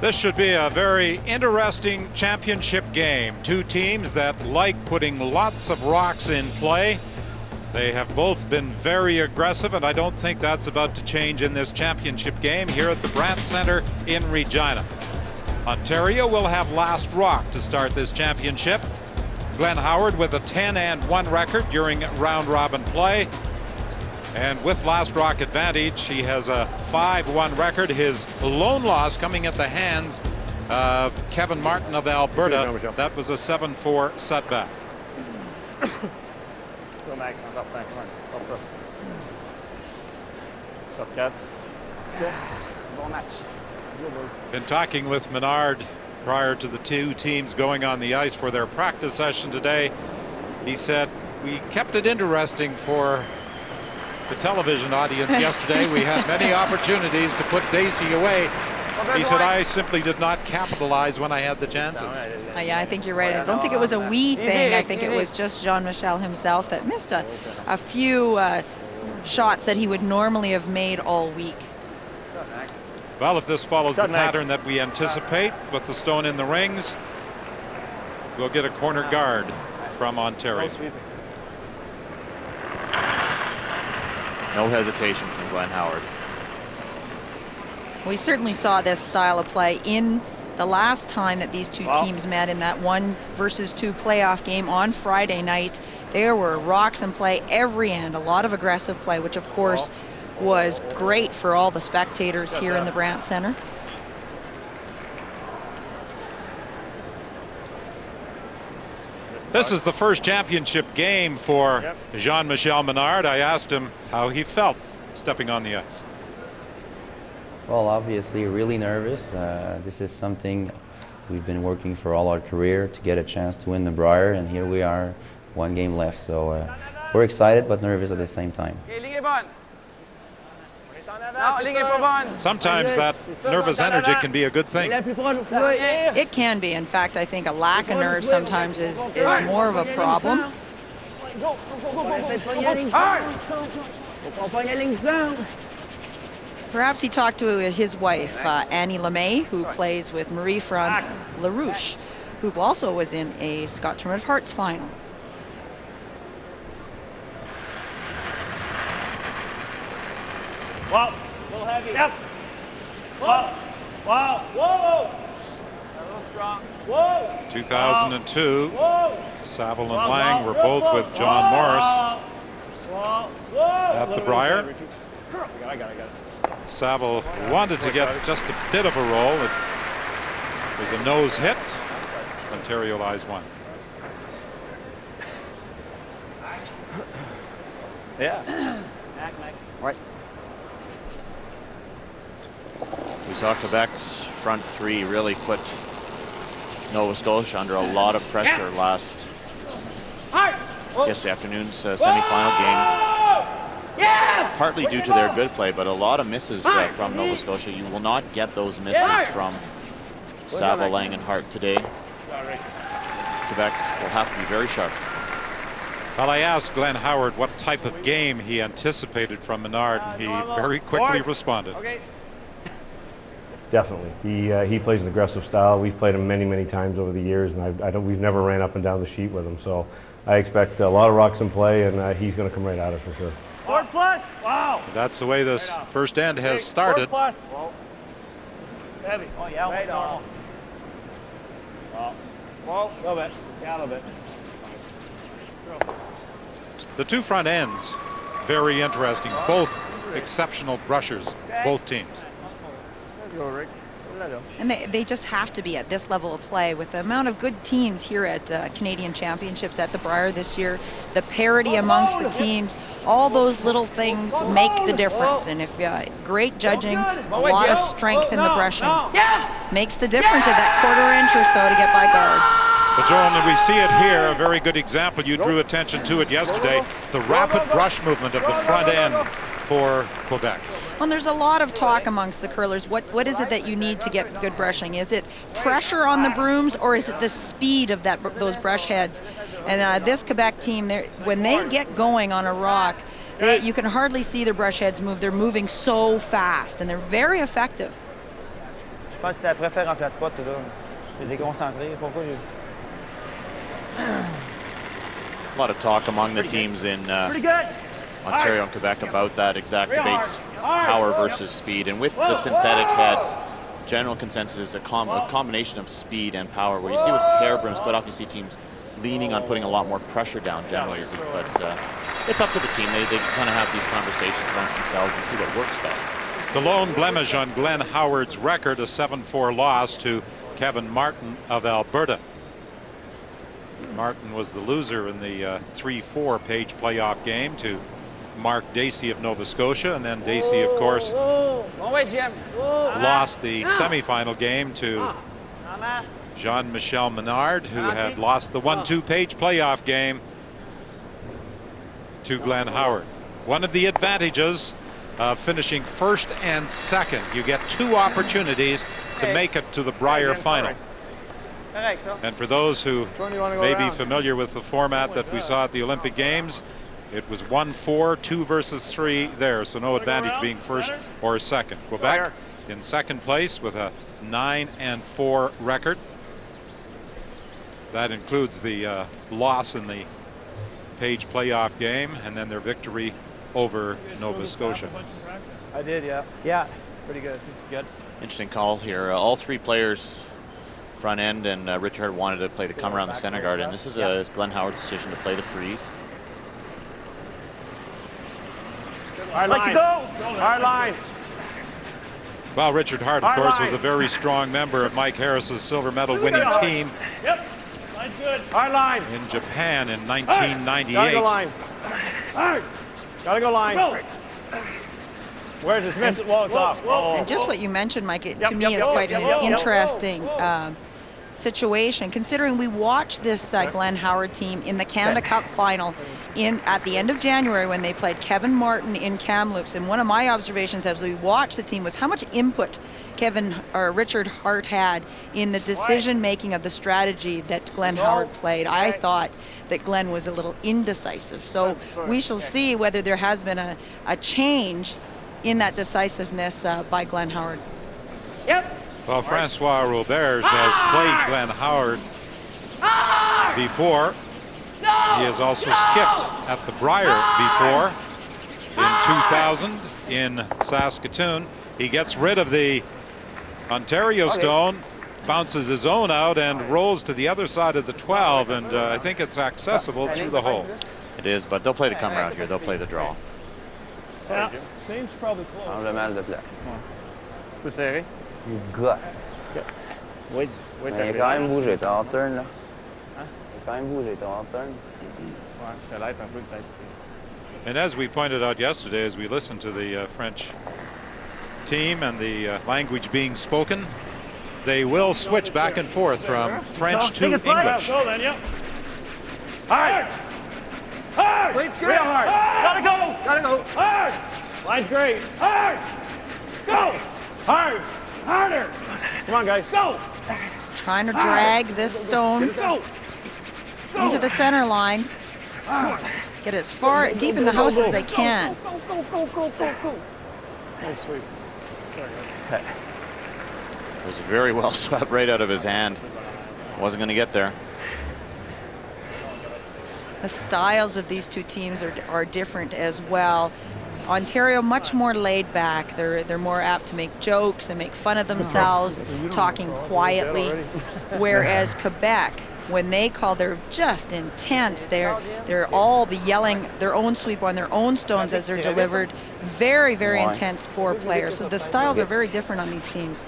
This should be a very interesting championship game. Two teams that like putting lots of rocks in play. They have both been very aggressive, and I don't think that's about to change in this championship game here at the Brandt Centre in Regina. Ontario will have last rock to start this championship. Glenn Howard with a 10-1 record during round-robin play. And with last rock advantage, he has a 5-1 record. His lone loss coming at the hands of Kevin Martin of Alberta. That was a 7-4 setback. Go back, up back, come on. Up first. Up, Kev. Bon match. Been talking with Menard prior to the two teams going on the ice for their practice session today. He said, we kept it interesting for the television audience yesterday. We had many opportunities to put Dacey away. He said, I simply did not capitalize when I had the chances. Yeah, I think you're right. I don't think it was a we thing. I think it was just Jean-Michel himself that missed a few shots that he would normally have made all week. Well, if this follows the pattern that we anticipate with the stone in the rings, we'll get a corner guard from Ontario. No hesitation from Glenn Howard. We certainly saw this style of play in the last time that these two teams met in that 1-versus-2 playoff game on Friday night. There were rocks in play every end, a lot of aggressive play, which of course was great for all the spectators here in the Brandt Centre. This is the first championship game for Jean-Michel Menard. I asked him how he felt stepping on the ice. Well, obviously really nervous. This is something we've been working for all our career to get a chance to win the Brier, and here we are, one game left. So we're excited but nervous at the same time. Sometimes that nervous energy can be a good thing. It can be. In fact, I think a lack of nerve sometimes is more of a problem. Perhaps he talked to his wife, Annie LeMay, who plays with Marie-France LaRouche, who also was in a Scott Tournament of Hearts final. Wow, a little heavy. Yep. Whoa. Wow. Whoa. A little strong. Whoa. 2002, Saville and Lang were both with John Morris at the Brier. I got it. Saville wanted to get just a bit of a roll. It was a nose hit. Ontario lies one. Yeah. Right. We saw Quebec's front three really put Nova Scotia under a lot of pressure yesterday afternoon's semi-final game. Partly due to their good play, but a lot of misses from Nova Scotia. You will not get those misses from Saville, Lang, and Hart today. Quebec will have to be very sharp. Well, I asked Glenn Howard what type of game he anticipated from Menard, and he very quickly responded. Definitely. He plays an aggressive style. We've played him many times over the years, and we've never ran up and down the sheet with him. So I expect a lot of rocks in play, and he's going to come right at us for sure. 4+. Wow. That's the way this first end has started. 4+. Heavy. Oh, yeah, almost normal. Whoa. A little bit. Yeah, a little bit. The two front ends, very interesting. Both exceptional brushers, both teams. And they just have to be at this level of play with the amount of good teams here at Canadian Championships at the Brier this year. The parity amongst the teams, all those little things make the difference. And if great judging, a lot of strength in the brushing makes the difference of that quarter-inch or so to get by guards. But Joan, we see it here, a very good example. You drew attention to it yesterday, the rapid brush movement of the front end for Quebec. Well, there's a lot of talk amongst the curlers. What is it that you need to get good brushing? Is it pressure on the brooms, or is it the speed of those brush heads? And this Quebec team, when they get going on a rock, you can hardly see their brush heads move. They're moving so fast, and they're very effective. pense que c'était après faire en flat spot, tout là. Je suis déconcentré. Pourquoi j'ai... A lot of talk among the teams in Ontario and Quebec about that exact debate, power versus speed. And with the synthetic heads, general consensus is a combination of speed and power. Where you see with hair brims, quite often you see teams leaning on putting a lot more pressure down generally. But it's up to the team. They kind of have these conversations amongst themselves and see what works best. The lone blemish on Glenn Howard's record, a 7-4 loss to Kevin Martin of Alberta. Martin was the loser in the 3-4 page playoff game to Mark Dacey of Nova Scotia, and then Dacey, of course, lost the semifinal game to Jean-Michel Menard, who had lost the 1-2 page playoff game to Glenn Howard. One of the advantages of finishing first and second, you get 2 opportunities to make it to the Brier final. And for those who may be familiar with the format that we saw at the Olympic Games, it was 1-4, 2 versus 3 there, so no advantage being first or second. Quebec in second place with a 9-4 record. That includes the loss in the page playoff game and then their victory over Nova Scotia. I did, yeah. Yeah, pretty good. Good. Interesting call here. All 3 players, front end and Richard, wanted to play the come around the center guard, and this is a Glenn Howard decision to play the freeze. Hard line. Hard line. Well, Richard Hart, of course, was a very strong member of Mike Harris's silver medal winning team Hard line. in Japan in 1998. Gotta go line. Gotta go line. Where's this miss? Well, it's off. And just what you mentioned, Mike, to me is quite an interesting situation, considering we watched this Glenn Howard team in the Canada Cup final at the end of January when they played Kevin Martin in Kamloops. And one of my observations as we watched the team was how much input Richard Hart had in the decision making of the strategy that Glenn Howard played. I thought that Glenn was a little indecisive. So we shall see whether there has been a change in that decisiveness by Glenn Howard. Well, Francois Roberge has played Glenn Howard before. He has also skipped at the Brier before in 2000 in Saskatoon. He gets rid of the Ontario stone, bounces his own out, and rolls to the other side of the 12, and I think it's accessible through the hole. It is, but they'll play the come around here. They'll play the draw. Yeah, seems probably close. Change le mal de place. C'est peu serré. Il gosse. Oui, oui, Mais il a quand même bougé, t'as en turn là. Il a quand même bougé, t'as en turn. Ouais, je te l'aide un peu peut-être. And as we pointed out yesterday, as we listened to the French team and the language being spoken, they will switch back and forth from French to English. Go then, yeah. Hard! Hard! Real hard! Gotta go! Gotta go! Hard! Line's great! Hard! Go! Hard! Harder! Come on, guys, go! Trying to drag this stone into the center line. Get as far deep in the house as they can. Go. Nice sweep. It was very well swept right out of his hand. Wasn't going to get there. The styles of these two teams are different as well. Ontario much more laid back. They're more apt to make jokes and make fun of themselves, talking quietly. Whereas Quebec, when they call, they're just intense. They're all be yelling their own sweep on their own stones as they're delivered. Very, very intense 4 players. So the styles are very different on these teams.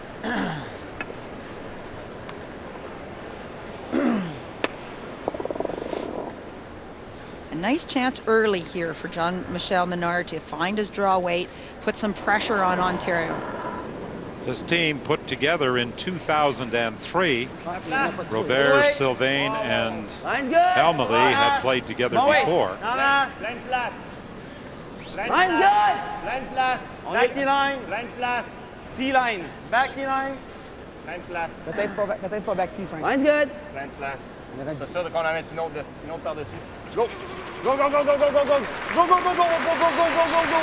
A nice chance early here for Jean-Michel Menard to find his draw weight, put some pressure on Ontario. This team put together in 2003. Robert, Sylvain, and Elmalie had played together before. Line's good! Line place. Back T-line. Line place. T-line. Back T-line. Line place. Peut-être pas back T, Frank. Line's good. Line place. C'est sûr qu'on en met une autre par-dessus. Go! Go, go, go, go, go, go, go! Go, go, go, go, go, go, go, go, go, go, go!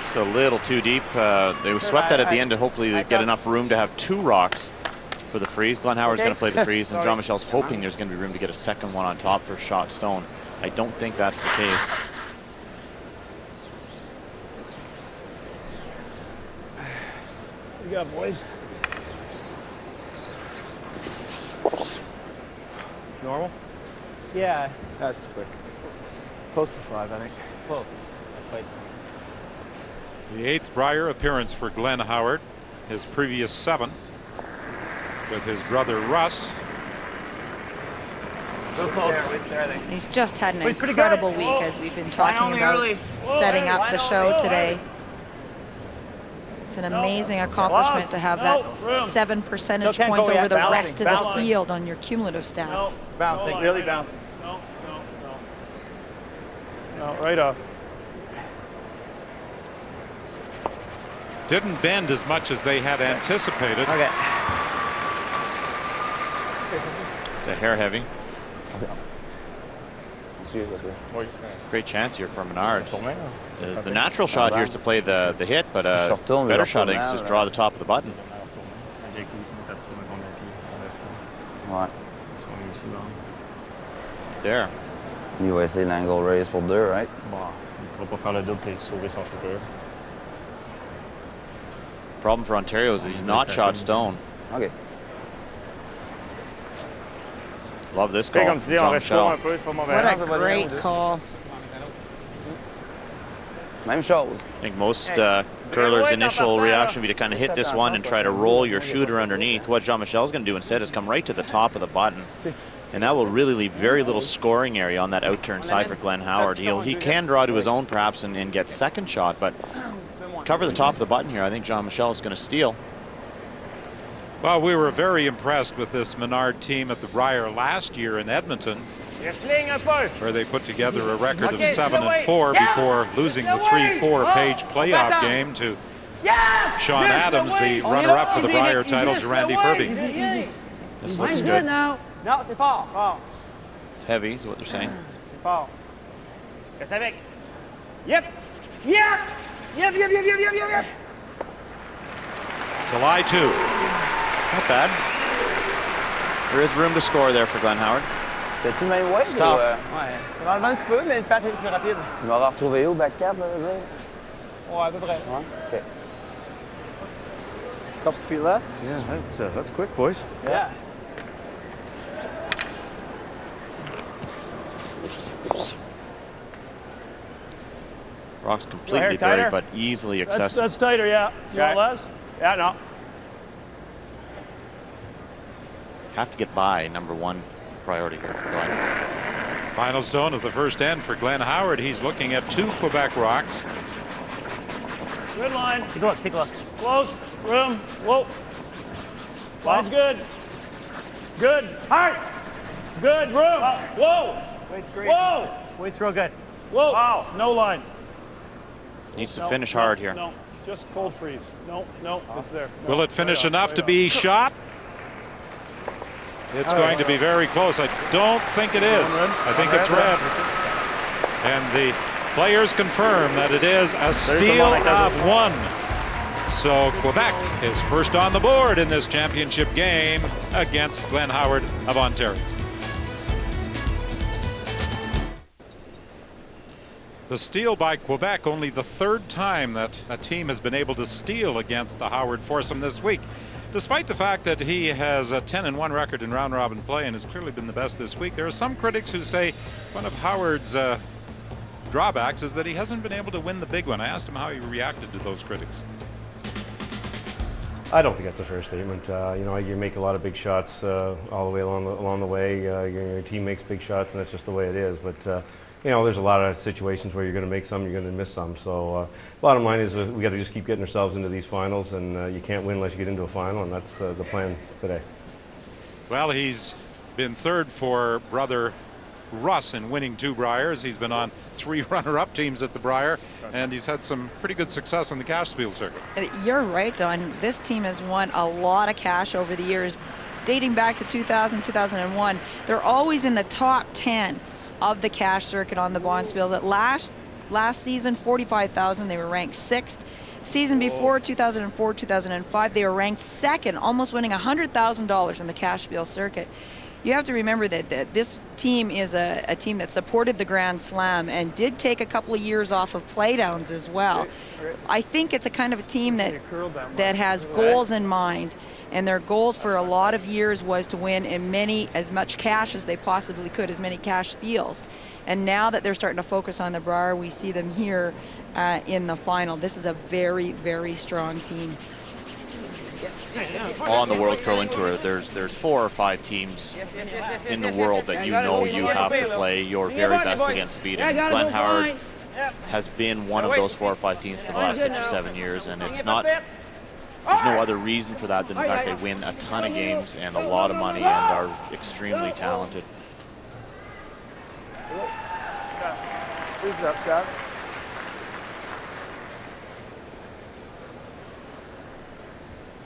Just a little too deep. They swept that at the end to hopefully get enough room to have 2 rocks for the freeze. Glenn Howard's going to play the freeze, and Jean-Michel's hoping there's going to be room to get a second one on top for shot stone. I don't think that's the case. You got boys. Normal? Yeah. That's quick. Close to 5, I think. Close. The 8th Brier appearance for Glenn Howard. His previous 7 with his brother Russ. He's just had an incredible week, as we've been talking about setting up the show today. It's an amazing accomplishment to have that 7 percentage points over the rest of the field on your cumulative stats. Bouncing, really bouncing. No, right off. Didn't bend as much as they had anticipated. Okay. It's a hair heavy. Great chance here for Menard. The natural shot here is to play the hit, but better shot is just draw the top of the button. There. Il va essayer l'angle raise pour 2, right? On va pas faire le double et sauver son shooter. Problem for Ontario is that he's not shot stone. Okay. Love this call from Jean-Michel. What a great call. Même chose. I think most curlers' initial reaction would be to kind of hit this one and try to roll your shooter underneath. What Jean-Michel's going to do instead is come right to the top of the button. And that will really leave very little scoring area on that outturn side for Glenn Howard. He can draw to his own perhaps and get second shot, but cover the top of the button here. I think Jean-Michel is going to steal. Well, we were very impressed with this Menard team at the Brier last year in Edmonton, where they put together a record of 7-4 before losing the 3-4 page playoff game to Sean Adams, the runner-up for the Brier title, to Randy Furby. This looks good. No, c'est fort, fort. It's heavy is what they're saying. C'est fort. Reste avec. Yep. Yep. Yep, yep, yep, yep, yep, yep, yep. July 2. Not bad. There is room to score there for Glenn Howard. C'est-tu le même weight? It's tough. Ouais. Ça va enlever un petit peu, mais le patte est plus rapide. Tu m'auras retrouvé où, back cap, là, veux dire? Ouais, à peu près. Ouais, OK. Couple feet left. Yeah, that's quick, boys. Yeah. Rock's completely buried, but easily accessible. That's tighter, yeah. You want less? Yeah, no. Have to get by #1 priority here for Glenn. Final stone of the first end for Glenn Howard. He's looking at 2 Quebec rocks. Good line. Take a look, take a look. Close, room, whoa. Line's good. Good, hard. Good, room. Whoa. Weight's great. Whoa. Weight's real good. Whoa. Wow, no line. Needs to finish hard here. No, just cold freeze. No, it's there. No, Will it finish enough to be shot? It's going to be very close. I don't think it is. I think it's red. And the players confirm that it is a steal of 1. So Quebec is first on the board in this championship game against Glenn Howard of Ontario. The steal by Quebec, only the 3rd time that a team has been able to steal against the Howard foursome this week. Despite the fact that he has a 10-1 record in round-robin play and has clearly been the best this week, there are some critics who say one of Howard's drawbacks is that he hasn't been able to win the big one. I asked him how he reacted to those critics. I don't think that's a fair statement. You make a lot of big shots all the way along the way. Your team makes big shots, and that's just the way it is. But there's a lot of situations where you're going to make some, you're going to miss some. So bottom line is we got to just keep getting ourselves into these finals, and you can't win unless you get into a final, and that's the plan today. Well, he's been 3rd for brother Russ in winning 2 Briers. He's been on 3 runner-up teams at the Brier, and he's had some pretty good success in the cash spiel circuit. You're right, Don. This team has won a lot of cash over the years, dating back to 2000, 2001. They're always in the top 10 of the cash circuit on the Bonspiel. That last last season, 45,000. They were ranked 6th. Season before, 2004-2005, they were ranked 2nd, almost winning $100,000 in the cash spiel circuit. You have to remember that this team is a team that supported the Grand Slam and did take a couple of years off of playdowns as well. I think it's a kind of a team that has goals in mind, and their goals for a lot of years was to win as much cash as they possibly could, as many cash spiels. And now that they're starting to focus on the Brier, we see them here in the final. This is a very, very strong team. On the World Curling Tour, there's 4 or 5 teams in the world that you know you have to play your very best against speed. And Glenn Howard has been one of those 4 or 5 teams for the last 6 or 7 years, and it's not. There's no other reason for that than the fact they win a ton of games and a lot of money and are extremely talented.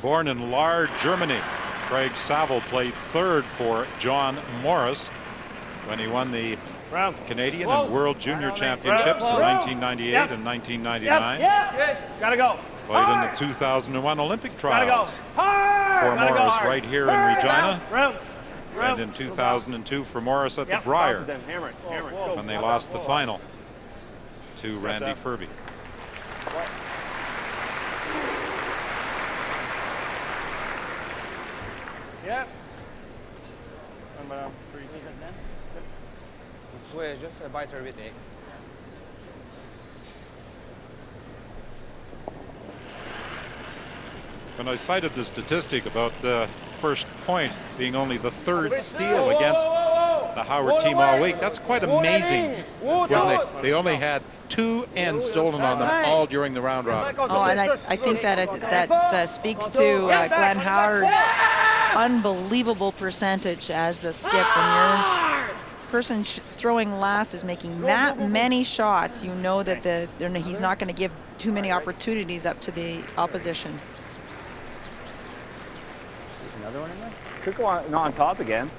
Born in Lahr, Germany, Craig Saville played 3rd for John Morris when he won the Canadian and World Junior Championships in 1998 and 1999. Gotta go. Played in the 2001 Olympic trials for Morris right here in Regina. And in 2002 for Morris at the Brier when they lost the final to Randy Ferbey. Yep. Just a bite of it. When I cited the statistic about the first point being only the 3rd steal against the Howard team all week, that's quite amazing. When they only had 2 ends stolen on them all during the round robin. Oh, and I think that speaks to Glenn Howard's unbelievable percentage as the skip. When your person throwing last is making that many shots, you know that he's not going to give too many opportunities up to the opposition. Another one in there? Could go on, not on top again.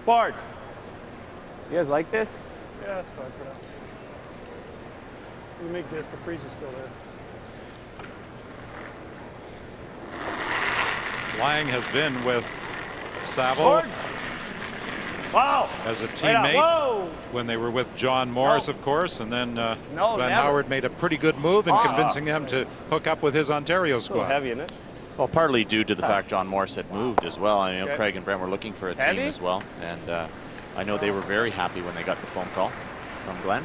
Bart, you guys like this? Yeah, that's fine for now. You make this, the freeze is still there. Lang has been with Saville as a teammate when they were with John Morris, of course, and then Glenn Howard made a pretty good move in convincing him to hook up with his Ontario squad. Heavy, isn't it? Well, partly due to the fact John Morris had moved as well. I know Craig and Brent were looking for a team as well, and I know they were very happy when they got the phone call from Glenn.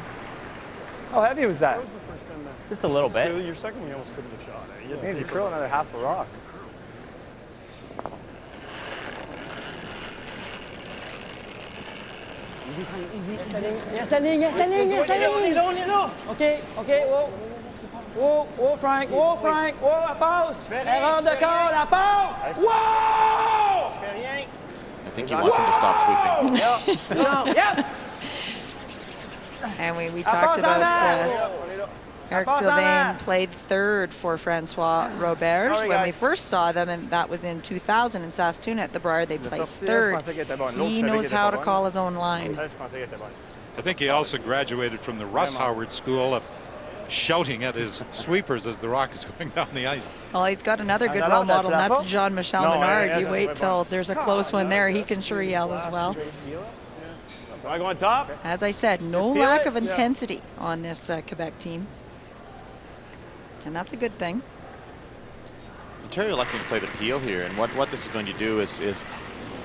How heavy was that? That was the first time that. Just a little bit. Your second one, you almost couldn't have shot it. Maybe you curl another half a rock. Easy. Yes, standing. Okay, Whoa, Frank, la passe. Erreur de corps, la passe. Whoa! I think he wants him to stop sweeping. And we talked about Eric Sylvain played 3rd for Francois Roberge when we first saw them, and that was in 2000 in Saskatoon at the Brier. They placed 3rd. He knows how to call his own line. I think he also graduated from the Russ Howard School of shouting at his sweepers as the rock is going down the ice. Well, he's got another good role model, and that's Jean-Michel Menard. You wait till there's a close one there. He can sure yell as well. Am I going top? As I said, no lack of intensity on this Quebec team. And that's a good thing. Ontario electing to play the peel here, and what this is going to do is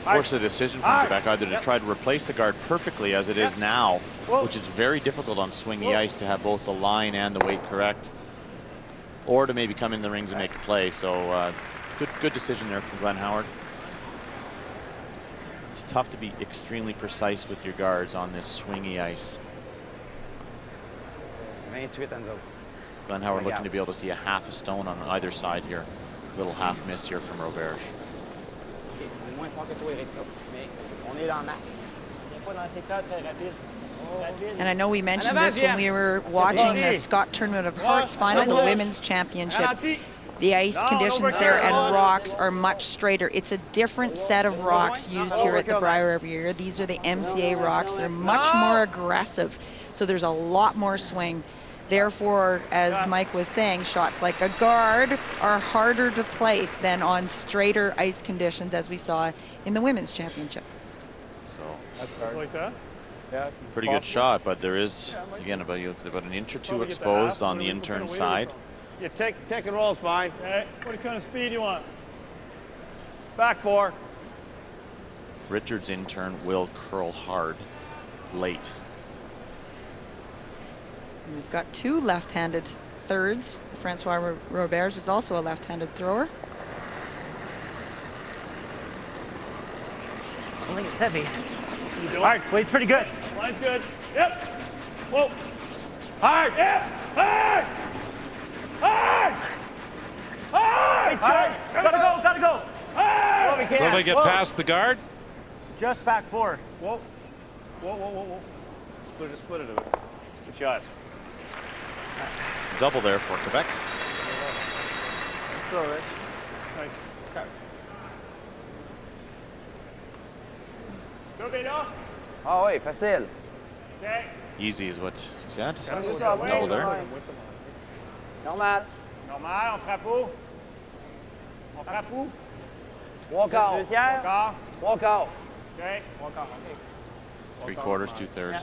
force a decision from Quebec either to try to replace the guard perfectly as it is now, which is very difficult on swingy ice to have both the line and the weight correct, or to maybe come in the rings and make a play. So good decision there from Glenn Howard. It's tough to be extremely precise with your guards on this swingy ice. Glenn Howard looking to be able to see a half a stone on either side here. Little half miss here from Roberge. And I know we mentioned this when we were watching the Scott Tournament of Hearts final, the Women's Championship. The ice conditions there and rocks are much straighter. It's a different set of rocks used here at the Brier every year. These are the MCA rocks. They're much more aggressive, so there's a lot more swing. Therefore, as Mike was saying, shots like a guard are harder to place than on straighter ice conditions, as we saw in the Women's Championship. So Just like that? Yeah. pretty good shot, but there is, again, about an inch or two exposed on the intern side. Yeah, take and roll is fine. Okay. What kind of speed you want? Back 4. Richard's intern will curl hard late. We've got 2 left-handed thirds. Francois Roberge is also a left-handed thrower. I think it's heavy. You doing? Hard. Wade's pretty good. Line's good. Yep. Whoa. Hard. Yep. Hard. Hard. Hard. Wade's good. Gotta go, gotta go. Hard. Will they get past the guard? Just back 4. Whoa. Whoa, whoa, whoa, whoa. Split it a bit. Good shot. Double there for Quebec. Throw it. Thanks. Go, Vito. Ah oui, facile. Okay. Easy is what he said. Double Double there. Normal. Normal, on frappe où? On frappe où? 3 quarts. 2 tiers. Encore. 3 quarts. Okay. 3/4, 2/3.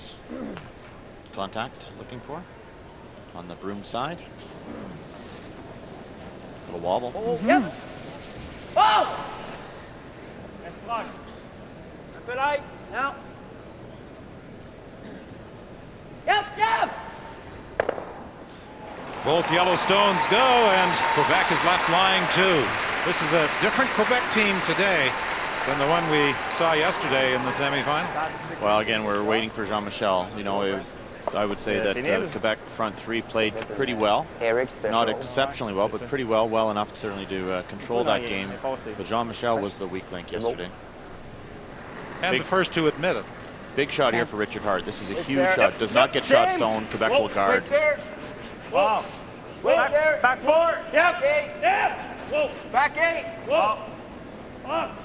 Contact looking for on the broom side. Little wobble. Yep. Oh! Reste proche. Un peu light. Now. Yep, yep. Both Yellowstones go, and Quebec is left lying too. This is a different Quebec team today than the one we saw yesterday in the semifinal. Well, again, we're waiting for Jean-Michel. You know, I would say that Quebec front 3 played pretty well. Not exceptionally well, but pretty well. Well enough certainly to control that game. But Jean-Michel was the weak link yesterday. And the first to admit it. Big shot here for Richard Hart. This is a huge shot. Does not get shot stone. Quebec will guard. Wow. Back 4. Yep. Yep. Whoa. Back 8. Whoa. Up.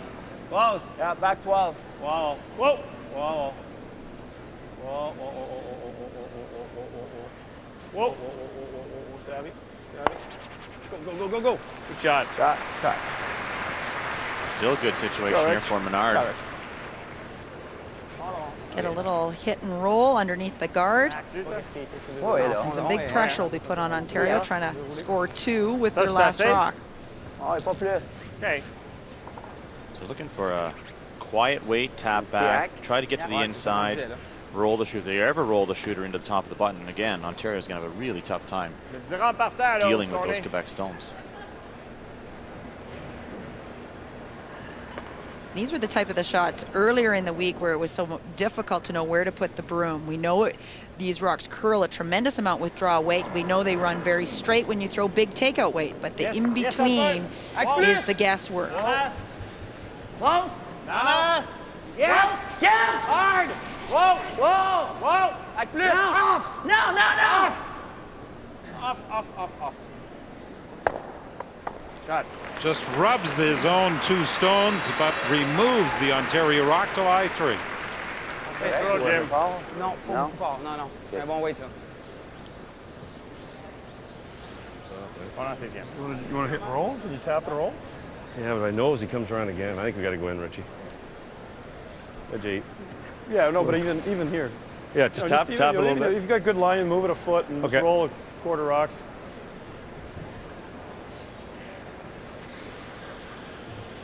Close. Yeah, back 12. Wow. Whoa. Wow. Whoa. Whoa. Whoa. Savvy. Go. Good shot. Shot. Still a good situation here for Menard. Get a little hit and roll underneath the guard. And some big pressure will be put on Ontario, trying to score 2 with their last rock. Pas plus. Okay. So looking for a quiet weight tap back. Try to get to the inside. Roll the shooter. If they ever roll the shooter into the top of the button, again, Ontario's going to have a really tough time dealing with those Quebec stones. These were the type of the shots earlier in the week where it was so difficult to know where to put the broom. We know these rocks curl a tremendous amount with draw weight. We know they run very straight when you throw big takeout weight, but the in-between is the guesswork. Close. Nice. Yeah. Yeah. Hard. Whoa. Avec plus. Off. No. Off. Just rubs his own 2 stones, but removes the Ontario rock to lie 3. Throw, Jim. Non, pas beaucoup fort. Non. C'est un bon weight, ça. You want to hit and roll? Can you tap and roll? Yeah, but I know as he comes around again, I think we got to go in, Richie. Edge 8. Yeah, no, but even here. Yeah, just tap it a little bit. If you've got good line, move it a foot and just roll a quarter rock.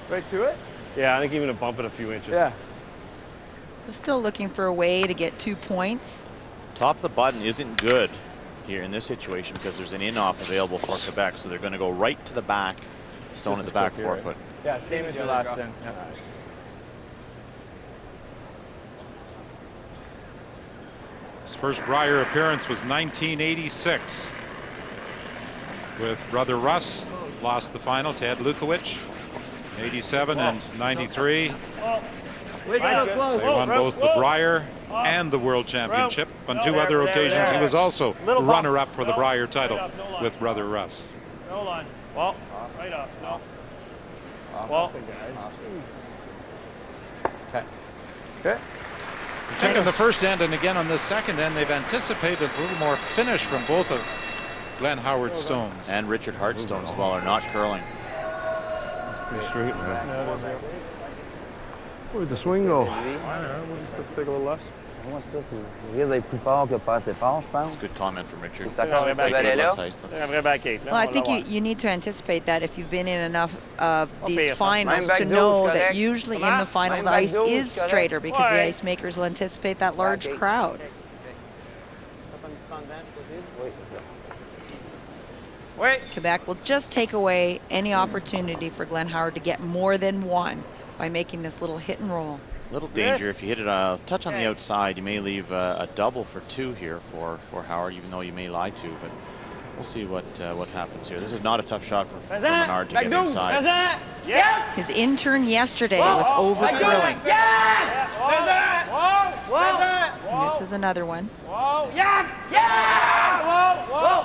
Right to it? Yeah, I think even to bump it a few inches. Yeah. So still looking for a way to get 2 points. Top of the button isn't good here in this situation because there's an in-off available for Quebec, so they're going to go right to the back, stone at the back 4 foot. Yeah, same as your last in. Yeah. His first Brier appearance was 1986 with brother Russ. Lost the final to Ed Lukowicz. 87 and 93. They won both the Brier and the World Championship. On 2 other occasions, he was also runner-up for the Brier title with brother Russ. No line. Well, Right up. No. Well, Okay. I think on the first end and again on the second end, they've anticipated a little more finish from both of Glenn Howard's stones. And Richard Hartstone as well are not curling. Pretty straight, man. Yeah, it is, yeah. Where'd the swing go? I don't know. We'll just have to take a little less. Moi, ça, c'est. Il risque d'être plus fort que pas assez fort, je pense. It's a good comment from Richard. T'es d'accord avec ce Take a balai-là? less ice, C'est un vrai back eight. Là. Well, I On think va you, voir. you need to anticipate that if you've been in enough of these pire, ça. finals Même back to douze, know correct. that usually in Comment? the final Même the back ice douze, is correct. straighter because the Ouais. ice makers will anticipate that large Okay. crowd. Oui, c'est ça. Quebec will just take away any opportunity for Glenn Howard to get more than one by making this little hit and roll. Little danger if you hit it a touch on the outside. You may leave a double for 2 here for Howard, even though you may lie to. But we'll see what happens here. This is not a tough shot for Menard to get inside. Présent. Yeah. His intern yesterday was over grilling. Yeah. Présent. Whoa. Présent. And this is another one. Whoa. Yeah. Yeah. Whoa. Whoa.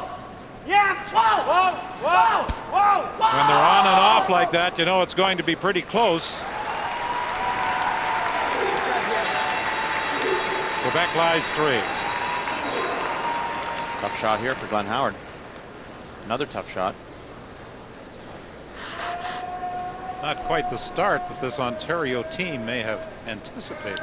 Yeah. Whoa. Whoa. Whoa. Whoa. When they're on and off like that, you know it's going to be pretty close. Quebec lies 3. Tough shot here for Glenn Howard. Another tough shot. Not quite the start that this Ontario team may have anticipated.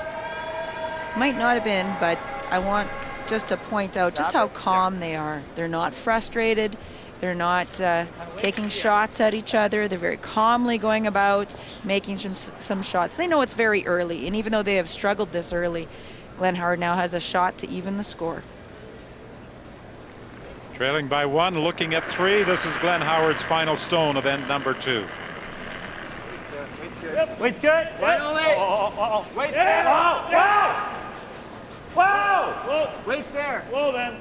Might not have been, but I want just to point out just how calm they are. They're not frustrated. They're not taking shots at each other. They're very calmly going about making some shots. They know it's very early, and even though they have struggled this early, Glenn Howard now has a shot to even the score. Trailing by 1, looking at 3. This is Glenn Howard's final stone of end number 2. Wait's good. Finally. Wait there. Whoa. Wait's there. Whoa, then.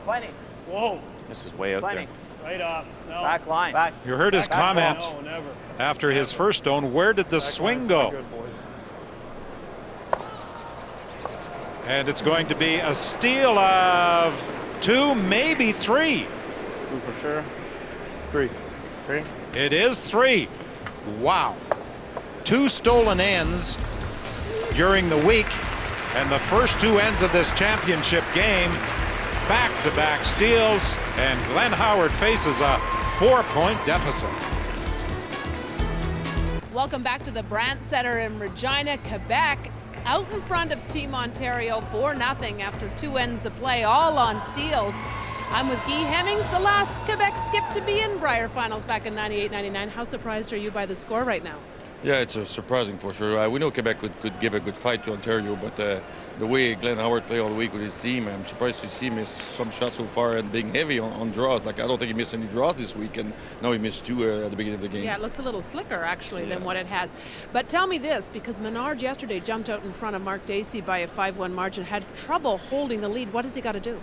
Plenty. Whoa. This is way out there. Right off. No. Back line. Back. You heard his comment No, never. after his first stone. Where did the swing go? Good, boys. And it's going to be a steal of 2, maybe 3. 2 for sure. 3. 3. It is 3. Wow. 2 stolen ends during the week, and the first 2 ends of this championship game, back-to-back steals, and Glenn Howard faces a 4-point deficit. Welcome back to the Brandt Center in Regina, Quebec. Out in front of Team Ontario 4-0 after 2 ends of play, all on steals. I'm with Guy Hemmings, the last Quebec skip to be in Brier finals back in 98-99. How surprised are you by the score right now? Yeah, it's surprising for sure. We know Quebec could give a good fight to Ontario, but the way Glenn Howard played all week with his team, I'm surprised to see him miss some shots so far and being heavy on draws. Like, I don't think he missed any draws this week, and now he missed 2 at the beginning of the game. Yeah, it looks a little slicker actually than what it has. But tell me this, because Menard yesterday jumped out in front of Mark Dacey by a 5-1 margin, had trouble holding the lead. What has he got to do?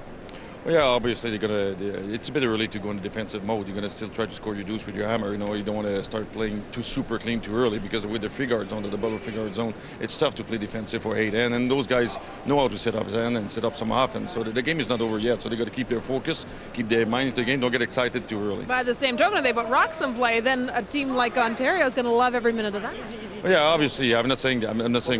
Well, yeah, obviously it's a bit early to go in defensive mode. You're gonna still try to score your deuce with your hammer. You know, you don't want to start playing too super clean too early, because with the free guard zone, the double free guard zone, it's tough to play defensive for 8 end, and those guys know how to set up his end and set up some offense. So the game is not over yet. So they got to keep their focus, keep their mind into the game. Don't get excited too early. By the same token, if they put rocks in play, then a team like Ontario is going to love every minute of that. Well, yeah, obviously, I'm not saying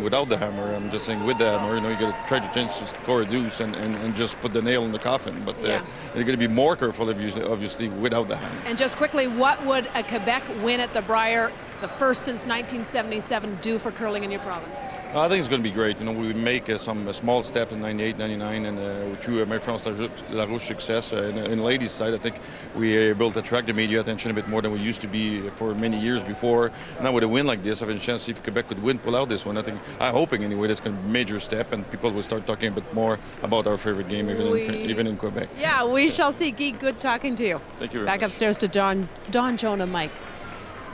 without the hammer. I'm just saying with the hammer. You know, you got to try to change to score a deuce and just put the nail in the coffin. But Yeah. they're going to be more careful, obviously, without the hammer. And just quickly, what would a Quebec win at the Brier, the first since 1977, do for curling in your province? I think it's going to be great. You know, we make some small step in 98, 99, and through my France Larouche success in ladies' side, I think we are able to attract the media attention a bit more than we used to be for many years before. Now with a win like this, I have a chance to see if Quebec could pull out this one. I'm hoping anyway that's going to be a major step, and people will start talking a bit more about our favorite game, even in Quebec. Yeah, we shall see. Guy, good talking to you. Thank you very Back much. upstairs to Don, Jonah, Mike.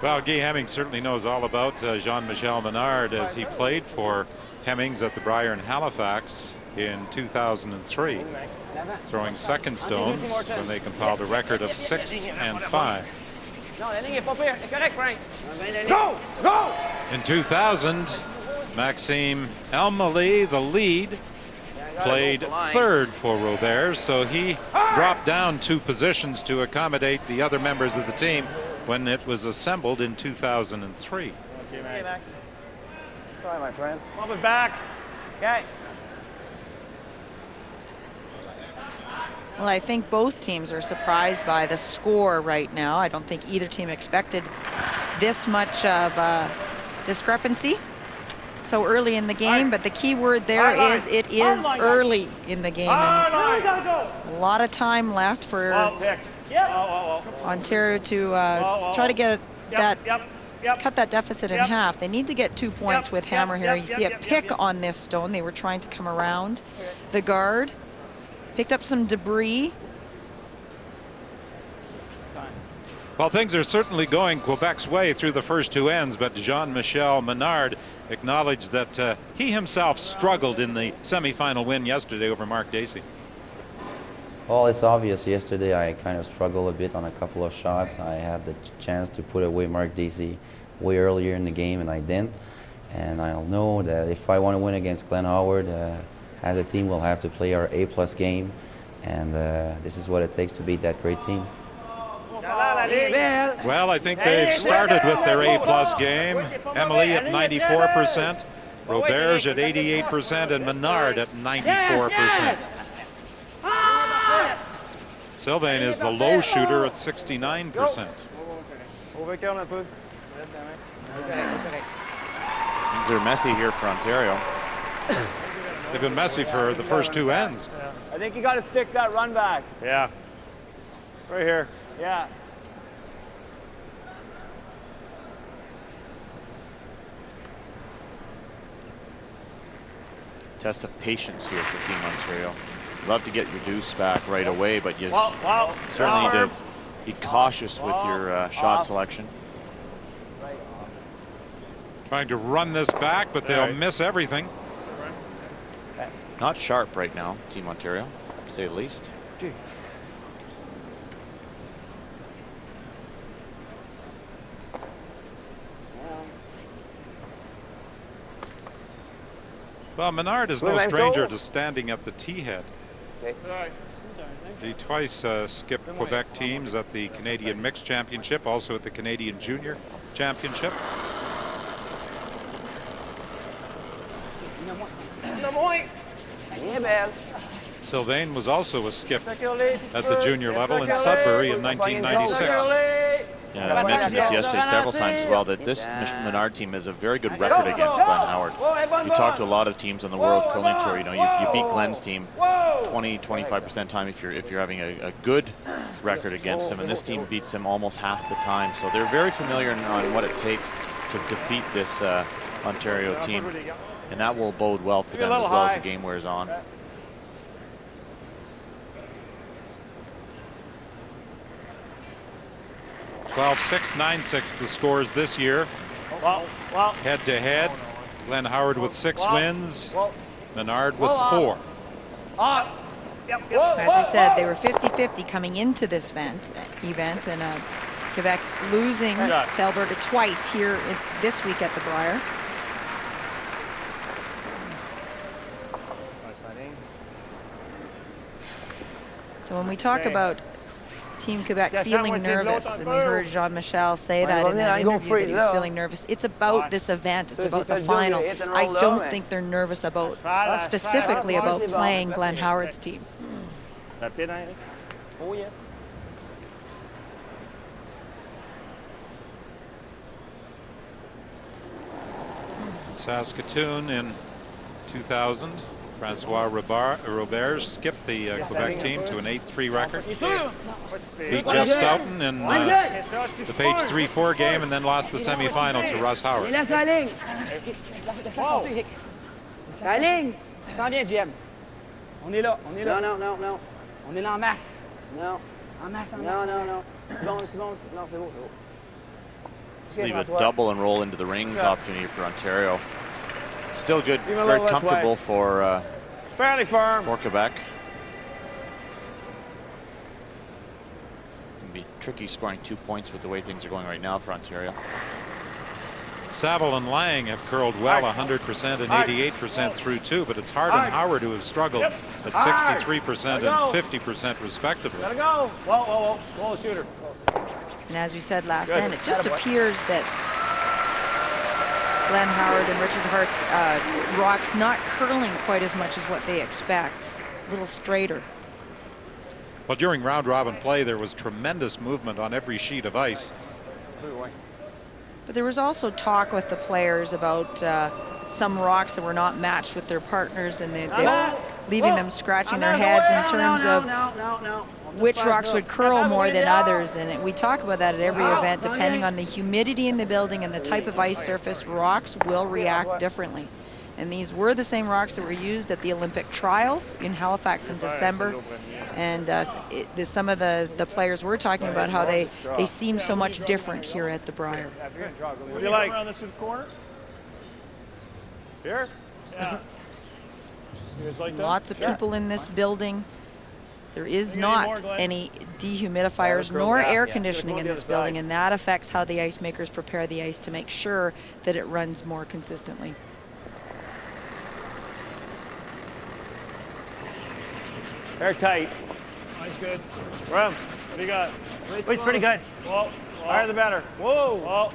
Well, Guy Hemmings certainly knows all about Jean-Michel Menard, as he played for Hemmings at the Brier in Halifax in 2003, throwing second stones when they compiled a record of 6 and 5. Non, la ligne est pas pire. C'est correct, Frank. Go! Go! In 2000, Maxime Elmely, the lead, played third for Robert, so he dropped down 2 positions to accommodate the other members of the team. when it was assembled in 2003. Okay, Max. Try, my friend. Pump it back. Okay. Well, I think both teams are surprised by the score right now. I don't think either team expected this much of a discrepancy so early in the game, but the key word there is it is early in the game. And a lot of time left for Ontario to try to get cut that deficit in half. They need to get 2 points with hammer here. You see a pick on this stone. They were trying to come around the guard. Picked up some debris. Well, things are certainly going Quebec's way through the first two ends, but Jean-Michel Menard acknowledged that he himself struggled in the semifinal win yesterday over Mark Dacey. Well, it's obvious. Yesterday I kind of struggled a bit on a couple of shots. I had the chance to put away Mark Dacey way earlier in the game, and I didn't. And I'll know that if I want to win against Glenn Howard, as a team, we'll have to play our A+ game, and this is what it takes to beat that great team. Well, I think they've started with their A+ game. Emily at 94%, Roberge at 88%, and Menard at 94%. Sylvain is the low shooter at 69%. Things are messy here for Ontario. They've been messy for the first two ends. I think you got to stick that run back. Yeah. Right here. Yeah. Test of patience here for Team Ontario. Love to get your deuce back right away, but you certainly need to be cautious with your shot selection. Trying to run this back, but they'll miss everything. Not sharp right now, Team Ontario, to say the least. Well, Menard is no stranger to standing at the tee head. He twice skipped Quebec teams at the Canadian Mixed Championship, also at the Canadian Junior Championship. Sylvain was also a skip at the junior level in Sudbury in 1996. Yeah, I mentioned this yesterday several times as well, that this Menard team has a very good record against Glenn Howard. You talk to a lot of teams on the World Curling Tour, you know, you beat Glenn's team 20-25% time if you're having a good record against him, and this team beats him almost half the time. So they're very familiar on what it takes to defeat this Ontario team, and that will bode well for them as well as the game wears on. (12-6, 9-6) the scores this year. Head to head, Glenn Howard with 6 wins, Menard with 4. As I said, they were 50-50 coming into this event, and Quebec losing to Alberta twice here this week at the Brier. So when we talk about Team Quebec feeling nervous, and we heard Jean-Michel say that in that interview that he was feeling nervous, it's about this event, it's about the final. I don't think they're nervous about, specifically about playing Glenn Howard's team. Oh, yes. Saskatoon in 2000, Francois Roberge skipped the Quebec team to an 8-3 record. Beat Jeff Stoughton in the page 3-4 game, and then lost the semifinal to Russ Howard. S'en vient, Jim. On est là, on est là. Non, non, non, non. On est là en masse. Non. En masse, en masse. Non, non, non. C'est bon, c'est bon. Non, c'est beau, c'est beau. Leave a double and roll into the rings opportunity for Ontario. Still good, very comfortable for fairly firm for Quebec. It'll be tricky scoring 2 points with the way things are going right now for Ontario. Saville and Lang have curled well, 100% and 88% through 2, but it's Hart and Howard who have struggled at 63% and 50% respectively. Gotta go. Whoa, whoa, whoa. Whoa, shooter. And as we said last night, it just appears that Glenn Howard and Richard Hart's rocks not curling quite as much as what they expect. A little straighter. Well, during round robin play, there was tremendous movement on every sheet of ice. But there was also talk with the players about some rocks that were not matched with their partners, and they leaving them scratching their heads in terms of which rocks would curl more than others. And we talk about that at every event. Depending on the humidity in the building and the type of ice surface, rocks will react differently. And these were the same rocks that were used at the Olympic trials in Halifax in December. And some of the players were talking about how they seem so much different here at the Brier. What do you like? Around this corner? Here? Yeah. You guys like that? Lots of people in this building. There is not any dehumidifiers nor air conditioning in this building, and that affects how the ice makers prepare the ice to make sure that it runs more consistently. Airtight. Nice, good. Rem, what do you got? Weight's pretty good. Whoa. Higher the better. Whoa. Whoa.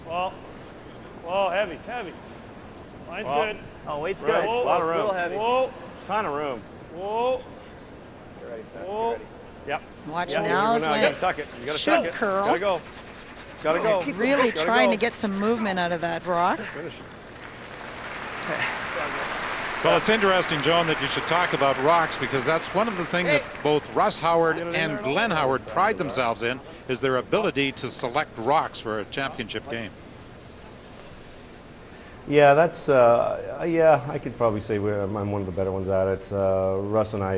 Whoa. Whoa, heavy, heavy. Mine's good. Oh, weight's good. Whoa. A lot of room. Still heavy. Whoa. Ton of room. Whoa. Whoa. Yep. Watch Yep. now. You gotta tuck it. You gotta should tuck it. curl. Gotta go. Gotta go. Really gotta trying go. to get some movement out of that rock. Finish it. Well, it's interesting, Joan, that you should talk about rocks, because that's one of the things that both Russ Howard and Glenn Howard pride themselves in, is their ability to select rocks for a championship game. Yeah, that's yeah. I could probably say I'm one of the better ones at it. Russ and I,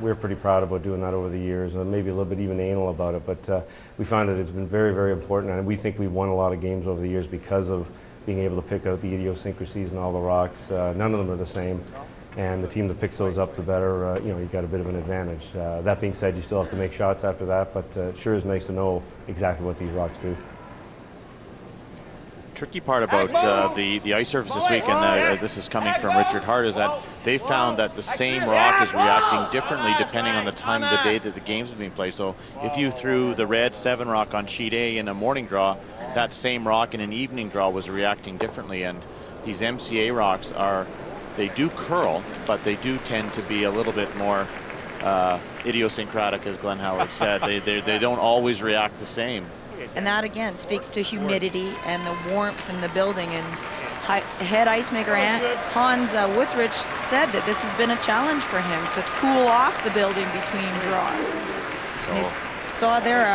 we're pretty proud about doing that over the years, and maybe a little bit even anal about it. But we found that it's been very, very important, and we think we've won a lot of games over the years because of being able to pick out the idiosyncrasies and all the rocks. None of them are the same, and the team that picks those up, the better. You know, you got a bit of an advantage. That being said, you still have to make shots after that, but it sure is nice to know exactly what these rocks do. Tricky part about the ice surface this week, and this is coming from Richard Hart, is that they found that the same rock is reacting differently depending on the time of the day that the games are being played. So if you threw the red 7 rock on sheet A in a morning draw, that same rock in an evening draw was reacting differently. And these MCA rocks they do curl, but they do tend to be a little bit more idiosyncratic, as Glenn Howard said. They don't always react the same. And that again speaks to humidity and the warmth in the building. And head ice maker Hans Wuthrich said that this has been a challenge for him to cool off the building between draws. And he saw there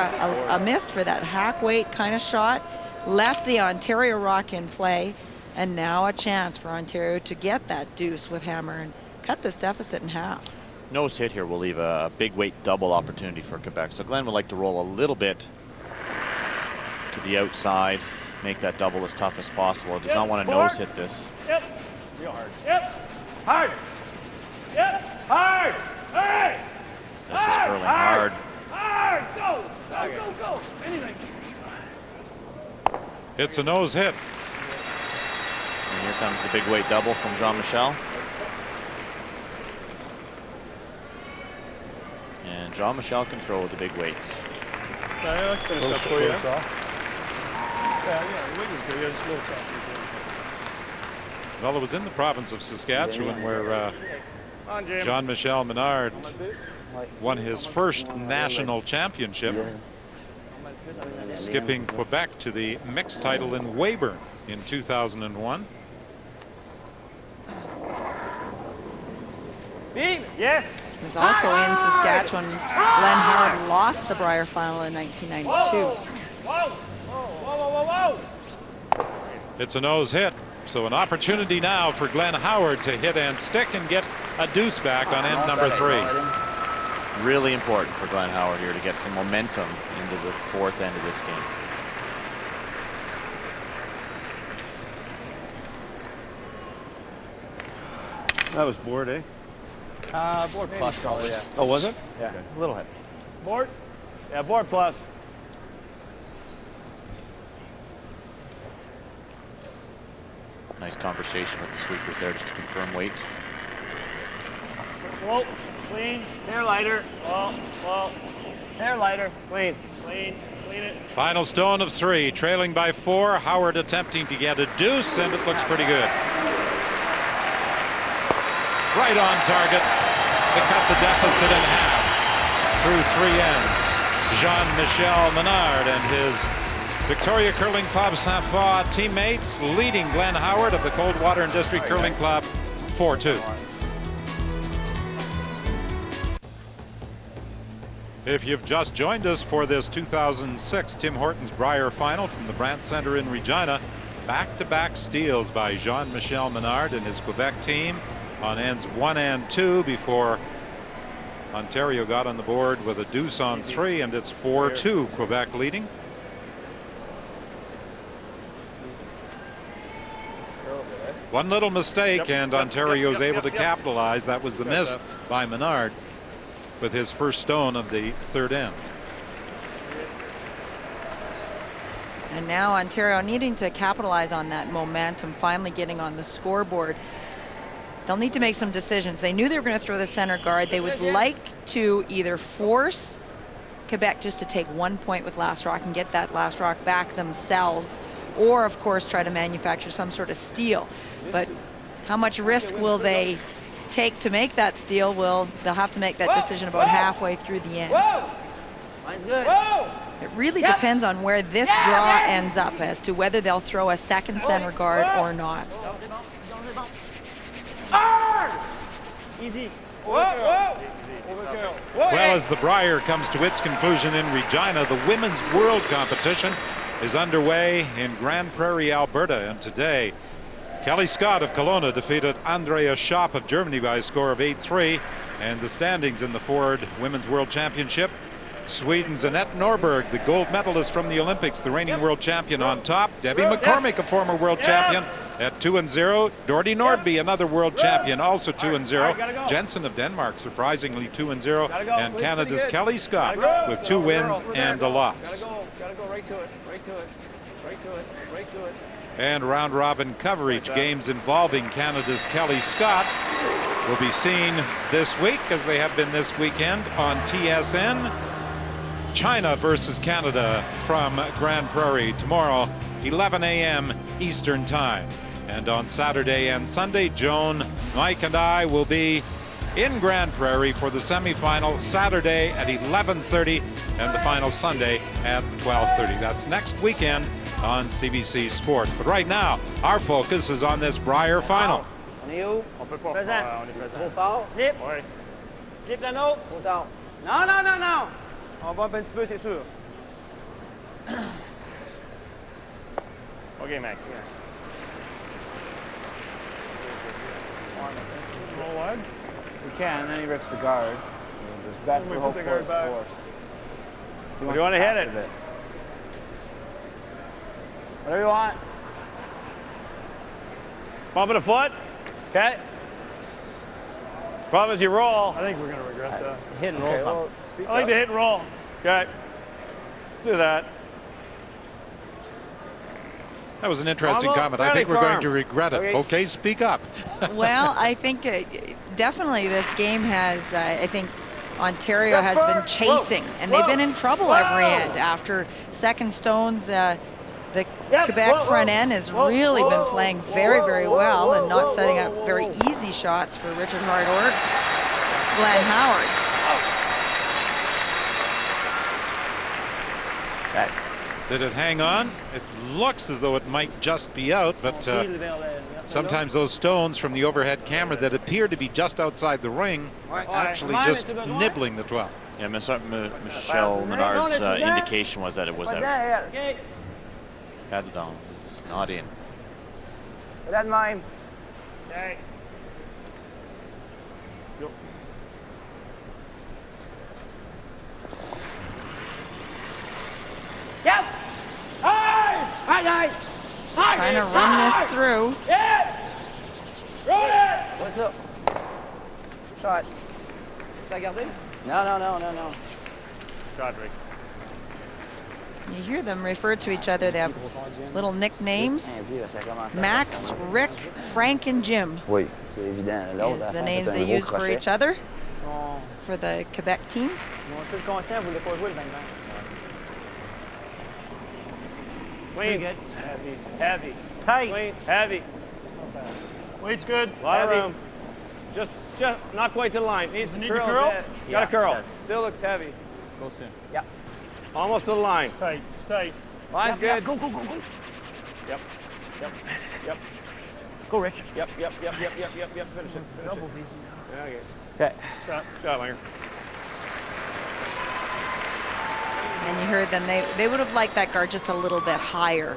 a miss for that hack weight kind of shot, left the Ontario rock in play, and now a chance for Ontario to get that deuce with hammer and cut this deficit in half. Nose hit here will leave a big weight double opportunity for Quebec. So Glenn would like to roll a little bit to the outside, make that double as tough as possible. Does not want to nose hit this. Yep. Real hard. Yep. Hard. Yep. Hard. Hard. This is curling hard. Hard. Go. Go. Go. Go. Anything. It's a nose hit. And here comes the big weight double from Jean-Michel. And Jean-Michel can throw with the big weights. Yeah, let's finish up for you. Yeah, the wing is good. Yeah, just a little soft. Well, it was in the province of Saskatchewan where Jean-Michel Menard won his first national championship, skipping Quebec to the mixed title in Weyburn in 2001. Yes. He was also in Saskatchewan. Glenn Howard lost the Brier final in 1992. Whoa. Whoa. It's a nose hit, so an opportunity now for Glenn Howard to hit and stick and get a deuce back on end number 3. Really important for Glenn Howard here to get some momentum into the fourth end of this game. That was board, eh? Board plus probably, yeah. Oh, was it? Yeah, okay. A little hit. Board? Yeah, board plus. Nice conversation with the sweepers there just to confirm weight. Whoa, clean. Hair lighter. Whoa. Hair lighter. Clean. Final stone of 3, trailing by 4. Howard attempting to get a deuce, and it looks pretty good. Right on target to cut the deficit in half through 3 ends. Jean-Michel Menard and his Victoria Curling Club Saint-Foy teammates leading Glenn Howard of the Coldwater and District Curling Club 4-2. If you've just joined us for this 2006 Tim Hortons Brier final from the Brandt Centre in Regina, back-to-back steals by Jean-Michel Menard and his Quebec team on ends 1 and 2 before Ontario got on the board with a deuce on 3, and it's 4-2 Quebec leading. One little mistake and Ontario's able to capitalize. That was the miss by Menard with his first stone of the 3rd end. And now Ontario needing to capitalize on that momentum, finally getting on the scoreboard. They'll need to make some decisions. They knew they were going to throw the center guard. They would like to either force Quebec just to take 1 point with last rock and get that last rock back themselves, or of course try to manufacture some sort of steal. But how much risk will they take to make that steal? They'll have to make that decision about halfway through the end. Mine's good. It really depends on where this draw ends up as to whether they'll throw a second center guard or not. Easy. Well, as the Brier comes to its conclusion in Regina, the Women's World Competition is underway in Grande Prairie, Alberta, and today Kelly Scott of Kelowna defeated Andrea Schopp of Germany by a score of 8-3. And the standings in the Ford Women's World Championship: Sweden's Annette Norberg, the gold medalist from the Olympics, the reigning world champion, on top. Debbie McCormick, a former world champion, at 2-0. Dordy Nordby, another world champion, also 2-0. Jensen of Denmark, surprisingly 2-0. And Canada's Kelly Scott with 2 wins and a loss. Gotta go right to it, right to it, right to it, right to it. And round-robin coverage, games involving Canada's Kelly Scott, will be seen this week, as they have been this weekend, on TSN. China versus Canada from Grande Prairie tomorrow, 11 a.m. Eastern Time. And on Saturday and Sunday, Joan, Mike, and I will be in Grande Prairie for the semifinal Saturday at 11:30 and the final Sunday at 12:30. That's next weekend on CBC Sports. But right now, our focus is on this Brier final. On est où? On peut pas. Présent. Trop fort. Flip. Oui. Flip l'anneau. Trop tard. Non, non, non, non. On va un petit peu, c'est sûr. OK, Max. Roll wide? We can, and then he rips the guard. That's we the put the guard back. Force. You want to hit it? Whatever you want. Bump of the foot. Okay. Problem is you roll. I think we're going to regret that. Hit and roll something. I like the hit and roll. Okay. Do that. That was an interesting comment. I think we're going to regret it. Okay, speak up. Well, I think definitely this game has, I think Ontario has been chasing, and they've been in trouble every end. After second stones, the Quebec front end has really been playing very, very well and not setting up very easy shots for Richard Hart or Glenn Howard. Did it hang on? It looks as though it might just be out, but sometimes those stones from the overhead camera that appear to be just outside the ring actually just nibbling the 12. Yeah, Michel Menard's indication was that it was out. Pardon, it's not in. That's mine. Okay. Yep. Hi, guys. Trying to run this through. Yeah. Roll it. What's up? Shot. Should I garder? No. Shot, Rick. You hear them refer to each other. They have little nicknames. Max, Rick, Frank, and Jim Oui, c'est évident. is the names they use for each other for the Quebec team. Mon seul conscient voulait pas jouer le 20-20. Clean. Good. Heavy. Heavy. Tight. Clean. Heavy. Weight's good. A lot of room. Just not quite to the line. Needs to Need curl. to curl? A bit. Got to curl. Yes. Still looks heavy. Go soon. Yeah. Almost to the line. Tight. It's tight. Line's Yep, good. go. Yep. Yep. Go, Rich. Yep. Finish it. Finish Double's it. easy now. Yeah, okay. Okay. Shot, Langer. And you heard them, they would have liked that guard just a little bit higher.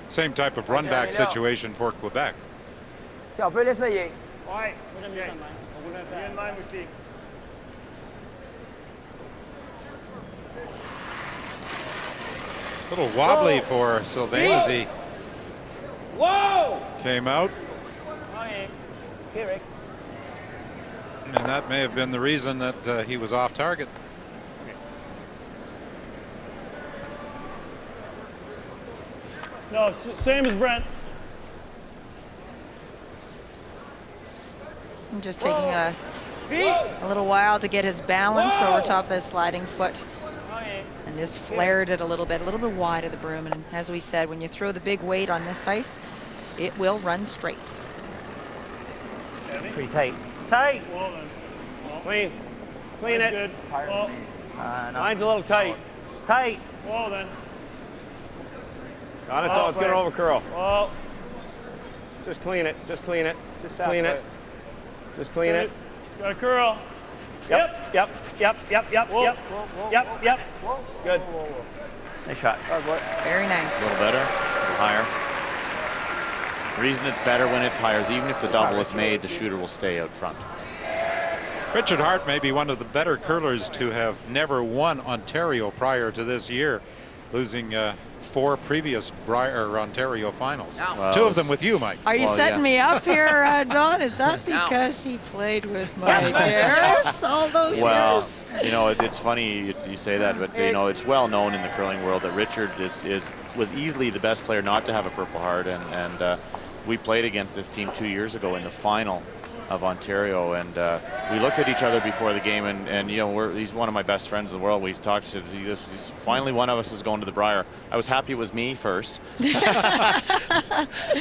Same type of run back situation for Quebec. On peut l'essayer. Ouais. Rien de même aussi. A little wobbly for Sylvain as he came out. Okay, Rick. And that may have been the reason that he was off target. No, same as Brent. And just taking a little while to get his balance over top of the sliding foot. And just flared it a little bit wide of the broom. And as we said, when you throw the big weight on this ice, it will run straight. Pretty tight. Tight. Well then. Clean. Clean it. Good. No. Line's a little tight. It's tight. Well then. Got it, so it's going to over curl. Well. Just clean it. Just clean it. Just clean it. Just clean it. Got a curl. Yep. Good. Nice shot. Very nice. A little better, a little higher. The reason it's better when it's higher is even if the double is made, the shooter will stay out front. Richard Hart may be one of the better curlers to have never won Ontario prior to this year, losing 4 previous Brier Ontario finals. Well, 2 of them with you, Mike. Are you Well, setting yeah. me up here, Don? Is that because he played with my Bears all those Well, years? you know, it's funny you say that, but you know, it's well known in the curling world that Richard was easily the best player not to have a Purple Heart, and we played against this team 2 years ago in the final of Ontario, and we looked at each other before the game, and you know, he's one of my best friends in the world. We talked to him. He's finally one of us is going to the Brier. I was happy it was me first,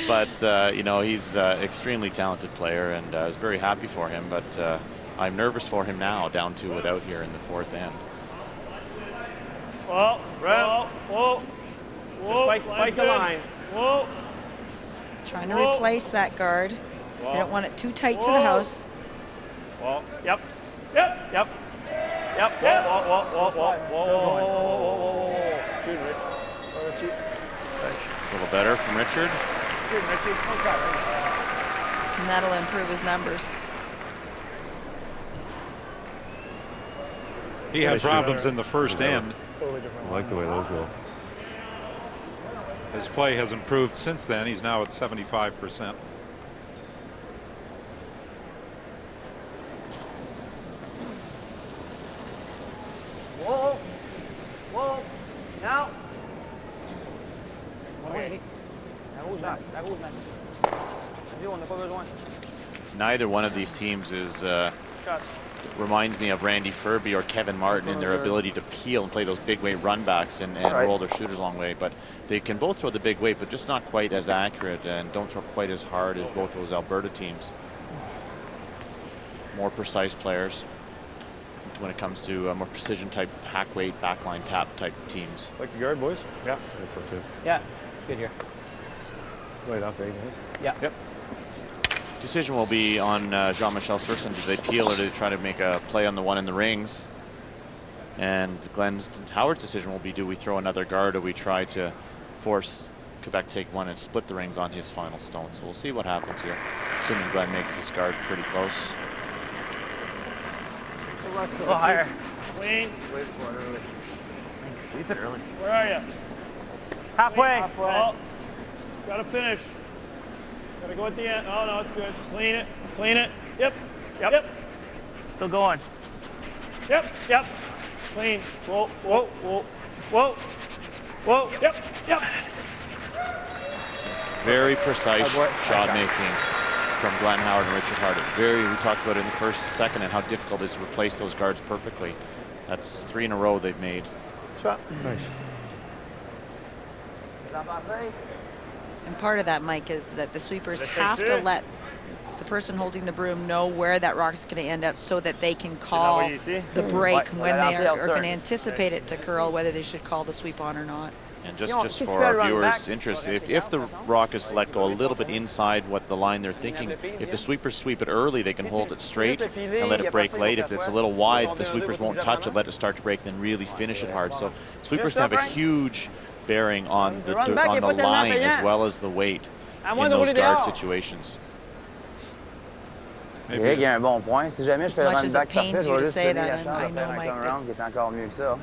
but you know, he's an extremely talented player, and I was very happy for him. But I'm nervous for him now, down 2 without here in the 4th end. Whoa. Whoa. Just bite the line. Whoa. Trying to replace that guard. They don't want it too tight to the house. Whoa. Yep. Whoa. Shoot, Rich. It's a little better from Richard. And that'll improve his numbers. He had problems in the first end. Totally different. I like the way those go. His play has improved since then. He's now at 75%. Whoa. Now. Okay. Neither one of these teams is reminds me of Randy Furby or Kevin Martin in their ability to peel and play those big weight run backs and roll their shooters a long way. But they can both throw the big weight, but just not quite as accurate and don't throw quite as hard as both those Alberta teams. More precise players when it comes to more precision type hack weight, backline tap type teams. Like the guard, boys? Yeah. I think so too. Yeah. It's good here. Right up, eh, guys? Yeah. Yep. Decision will be on Jean-Michel Surson. Do they peel or do they try to make a play on the one in the rings? And Howard's decision will be, do we throw another guard or we try to force Quebec to take one and split the rings on his final stone? So we'll see what happens here. Assuming Glenn makes this guard pretty close. A little higher. Clean. Wait for it early. Sweep it early. Where are you? Halfway. Well, gotta finish. Gotta go at the end. Oh, no, it's good. Clean it. Clean it. Yep. Still going. Yep. Clean. Whoa. Yep. Very precise shot making from Glenn Howard and Richard Hart. We talked about it in the first second and how difficult it is to replace those guards perfectly. That's 3 in a row they've made. Shot. Nice. And part of that, Mike, is that the sweepers have to let the person holding the broom know where that rock is going to end up so that they can call the break when they are going to anticipate it to curl, whether they should call the sweep on or not. And just for our viewers' interest, if the rock is let go a little bit inside what the line they're thinking, if the sweepers sweep it early, they can hold it straight and let it break late. If it's a little wide, the sweepers won't touch it, let it start to break, then really finish it hard. So sweepers have a huge bearing on the line as well as the weight in those guard situations. Eric, il y a un bon point. Si jamais je fais le run back parfait, je vais juste donner la chance I de know, faire un Mike, come around qui est encore mieux que ça.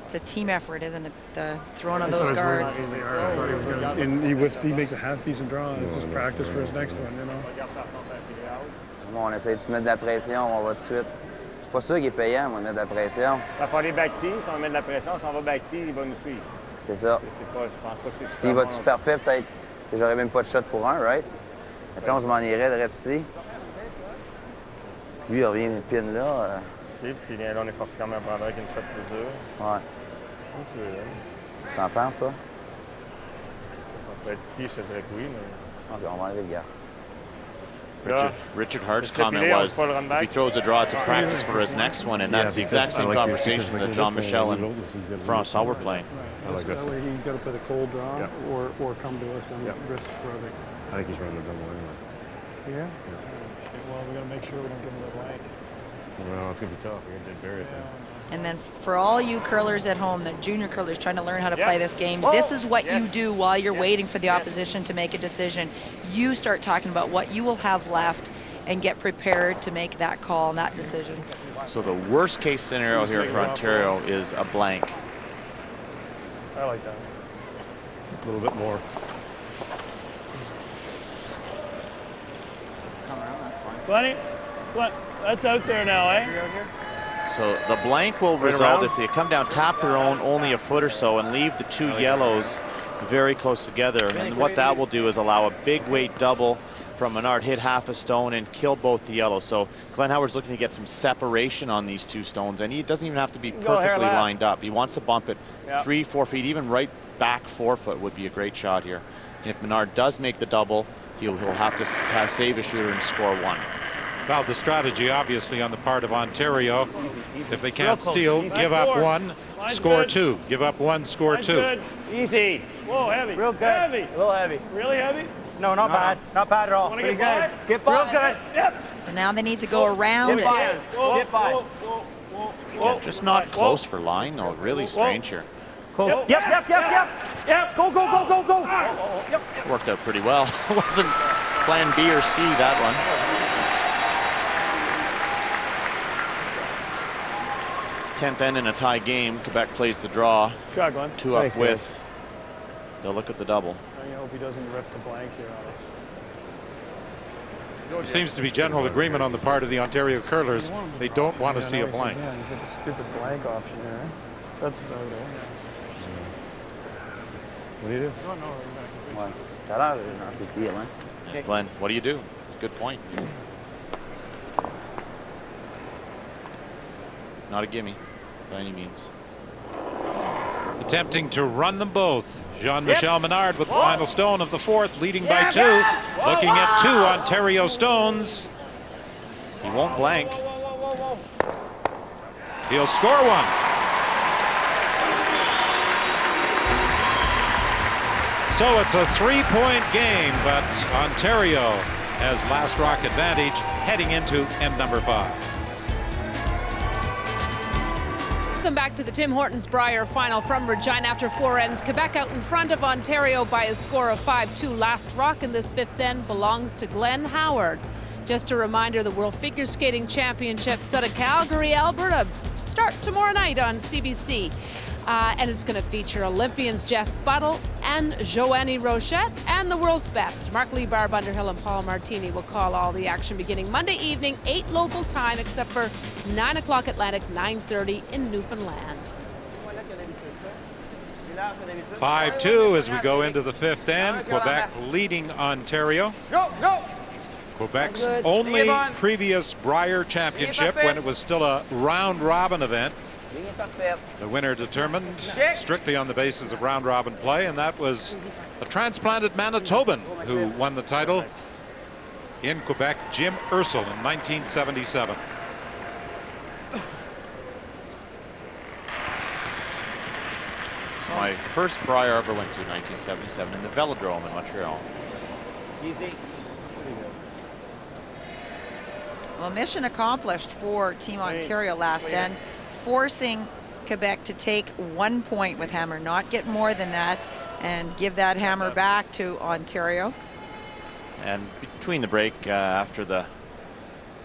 It's a team effort, isn't it? The throwing of those guards. He makes a half decent draw. This is practice for his next one, you know. Bon, on essaie de se mettre de la pression, on va tout de suite. Je suis pas sûr qu'il est payant, on va mettre de la pression. Il va falloir back tee. Si on met de la pression, si on va back tee, il va nous suivre. C'est ça. Je pense pas que c'est super. S'il va super fait, peut-être que j'aurais même pas de shot pour un, right? Mettons, je m'en irais de ici. Lui, il revient une pin là. Puis s'il vient là, on est forcé quand même à prendre avec une shot plus dure. Ouais. Comme tu veux, là. Tu t'en penses, toi? Si on peut être ici, je te dirais que oui, mais... OK, on va enlever le gars. Richard Hart's comment was, if he throws a draw, it's a practice for his next one, and that's the exact same conversation that Jean-Michel and François were playing. Right. So that way he's got to play the cold draw or come to us and risk rubbing. I think he's running the double anyway. Yeah? Well, we got to make sure we don't give him the blank. Well, it's going to be tough. We're going to bury it then. And then for all you curlers at home, the junior curlers trying to learn how to play this game, this is what you do while you're waiting for the opposition to make a decision. You start talking about what you will have left and get prepared to make that call and that decision. So the worst case scenario here for Ontario is a blank. I like that. A little bit more. Plenty? That's out there now, eh? So the blank will result if they come down, tap their own only a foot or so, and leave the two yellows very close together. And what that will do is allow a big weight double from Menard, hit half a stone and kill both the yellows. So Glenn Howard's looking to get some separation on these two stones, and he doesn't even have to be perfectly lined up. He wants to bump it 3-4 feet, even right back 4 foot would be a great shot here. And if Menard does make the double, he'll have to save a shooter and score one. Well, the strategy, obviously, on the part of Ontario, if they can't steal, give up one, score two. Give up one, score two. Easy. Whoa, heavy. Real good. Heavy. A little heavy. Really heavy? No, not bad. Not bad at all. Want to Pretty get good. by? Get by. Real good. Yep. So now they need to go around it. Get by. Yeah, just not close for line, though. Really strange here. Close. Yep. Go. Yep. Worked out pretty well. Wasn't plan B or C, that one. 10th end in a tie game. Quebec plays the draw. Shot, Glenn. 2 up with. They'll look at the double. I hope he doesn't rip the blank here on us. There seems to be general agreement on the part of the Ontario curlers. They don't want to see a blank. Yeah, you get the stupid blank option there. That's no go. What do you do? Ouais. Tout à l'heure, dans ses pieds, hein. Yeah, Glenn, what do you do? Good point. Not a gimme by any means. Attempting to run them both. Jean-Michel Menard with the final stone of the fourth, leading by 2. Looking at 2 Ontario stones. He won't blank. He'll score one. So it's a 3-point game, but Ontario has last rock advantage heading into end number 5. Welcome back to the Tim Hortons Brier final from Regina after 4 ends. Quebec out in front of Ontario by a score of 5-2. Last rock in this 5th end belongs to Glenn Howard. Just a reminder, the World Figure Skating Championships out of Calgary, Alberta start tomorrow night on CBC. And it's going to feature Olympians Jeff Buttle and Joanie Rochette and the world's best. Mark Lee, Barb Underhill, and Paul Martini will call all the action beginning Monday evening, 8 local time, except for 9 o'clock Atlantic, 9:30 in Newfoundland. 5-2 as we go into the 5th end. Quebec leading Ontario. Quebec's only previous Brier championship, when it was still a round-robin event, The winner determined strictly on the basis of round robin play, and that was a transplanted Manitoban who won the title in Quebec, Jim Ursel, in 1977. It's my first Brier I ever went to, 1977, in the Velodrome in Montreal. Easy. Well, mission accomplished for Team Ontario last end, forcing Quebec to take 1 point with hammer, not get more than that, and give that hammer back to Ontario. And between the break, after the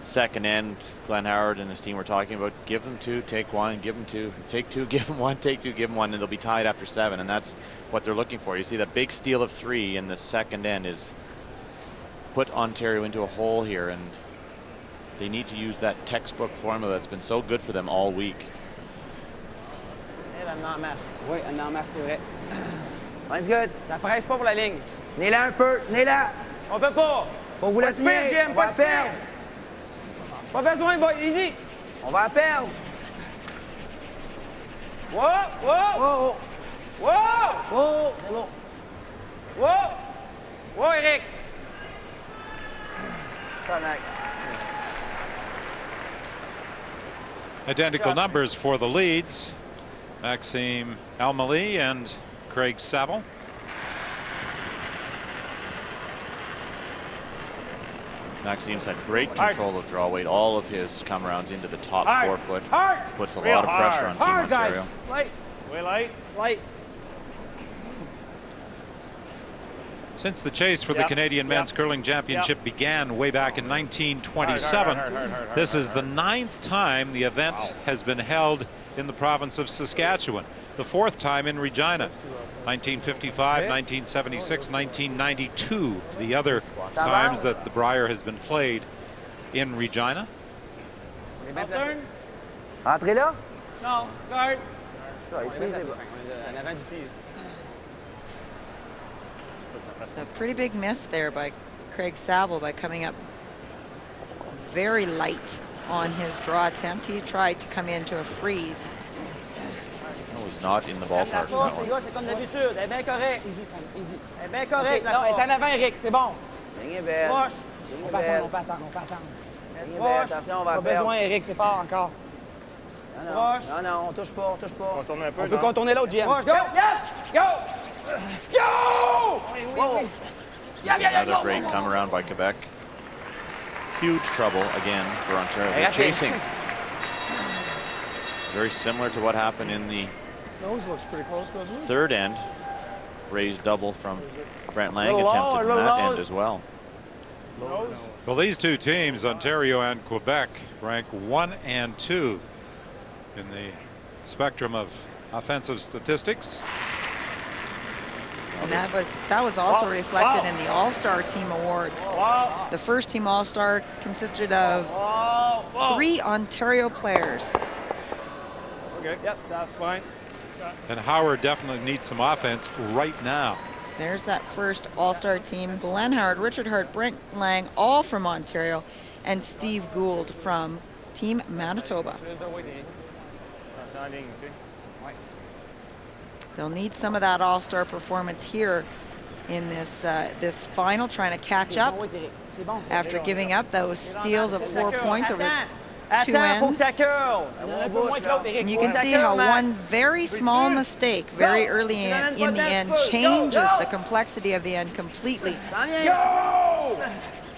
second end, Glenn Howard and his team were talking about give them 2, take 1, give them 2, take 2, give them 1, take 2, give them 1, and they'll be tied after 7, and that's what they're looking for. You see that big steal of 3 in the second end is put Ontario into a hole here, and they need to use that textbook formula that's been so good for them all week. Elle en masse. Oui, elle en masse, c'est vrai. Mine's good. Ça presse pas pour la ligne. Tenez-la un peu, tenez-la. On peut pas. Faut vous la tenir. Jim, On va pas la de speed. perdre. Pas besoin, boy. Easy. On va la perdre. Wow, wow. Oh, Wow. oh, c'est bon. Wow. Wow, Eric. Pas Max. Identical numbers for the leads. Maxime Almeli and Craig Saville. Maxime's had great control of draw weight. All of his come-arounds into the top 4 foot. Puts a lot of pressure on Team Ontario. Light. Way light. Light. Since the chase for the Canadian Men's Curling Championship began way back in 1927, this is the 9th time the event has been held in the province of Saskatchewan. The 4th time in Regina. 1955, 1976, 1992, the other times that the Brier has been played in Regina. Turn. Rentrez là. Non, guard. Ça, ici, c'est bon. En avant du tir. A pretty big miss there by Craig Saville by coming up very light on his draw attempt. He tried to come into a freeze. That was not in the ballpark. La force, les gars, c'est comme d'habitude. Elle est bien correcte. Elle est bien correcte. Non, elle est en avant, Eric. C'est bon. Ligne belle. Proche. Ligne On peut attendre, belle. on peut attendre, on peut attendre. Reste Ligne belle. proche. Attention, on va Pas perdre. besoin, Eric. C'est fort encore. Reste proche. Non, non, on touche pas, on touche pas. Contourne un peu. On peut contourner l'autre, Jim. Proche. Go. Go. Go. Whoa. Another great come-around by Quebec. Huge trouble again for Ontario. They're chasing. Very similar to what happened in the Nose looks pretty close, doesn't it? third end. Raised double from Brent Lang Little attempted low, in that little end as well. Nose. Well, these two teams, Ontario and Quebec, rank 1 and 2 in the spectrum of offensive statistics. And that was also reflected in the All-Star Team Awards. The first Team All-Star consisted of 3 Ontario players. Okay. Yep, that's fine. And Howard definitely needs some offense right now. There's that first All-Star team. Glenn Howard, Richard Hart, Brent Lang, all from Ontario, and Steve Gould from Team Manitoba. They'll need some of that All-Star performance here in this this final, trying to catch up after giving up those steals of 4 points over the 2 ends. And you can see how one very small mistake very early in the end changes the complexity of the end completely. Go!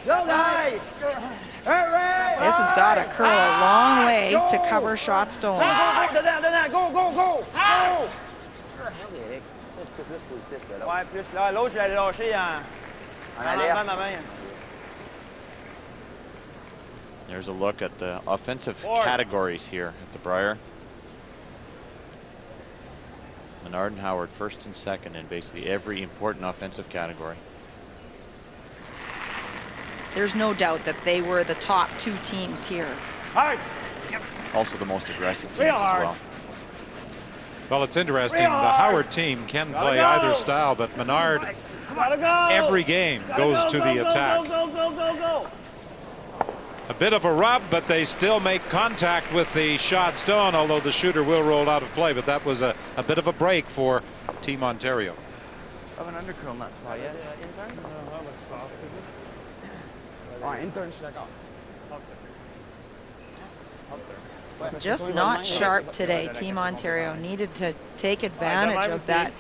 Go, guys! This has got to curl a long way to cover shot stolen. Go, go, go! Go! Eric, c'est un petit peu plus positif que là. Ouais, plus là, l'autre, je l'ai lâché en alerte. enlevant ma main. There's a look at the offensive categories here at the Brier. Menard and Howard first and second in basically every important offensive category. There's no doubt that they were the top 2 teams here. Hard. Also the most aggressive teams as well. Well, it's interesting. The Howard team can play either style, but Menard, every game, goes to the attack. Go, go, go, go, go. A bit of a rub, but they still make contact with the shot stone, although the shooter will roll out of play. But that was a bit of a break for Team Ontario. Have an undercurl in that spot yet? Intern? That looks soft. Intern, je suis d'accord. Just not sharp today. Team Ontario needed to take advantage of that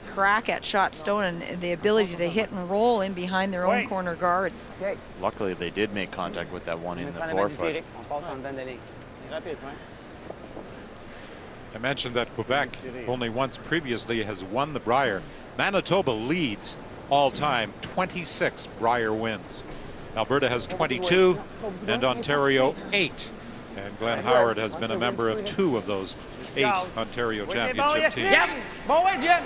crack at shot stone and the ability to hit and roll in behind their own corner guards. Luckily, they did make contact with that one in the forefoot. I mentioned that Quebec only once previously has won the Brier. Manitoba leads all time, 26 Brier wins. Alberta has 22 and Ontario 8. And Glenn Howard has been a member of 2 of those 8 Ontario championship teams. Bon way, Jim.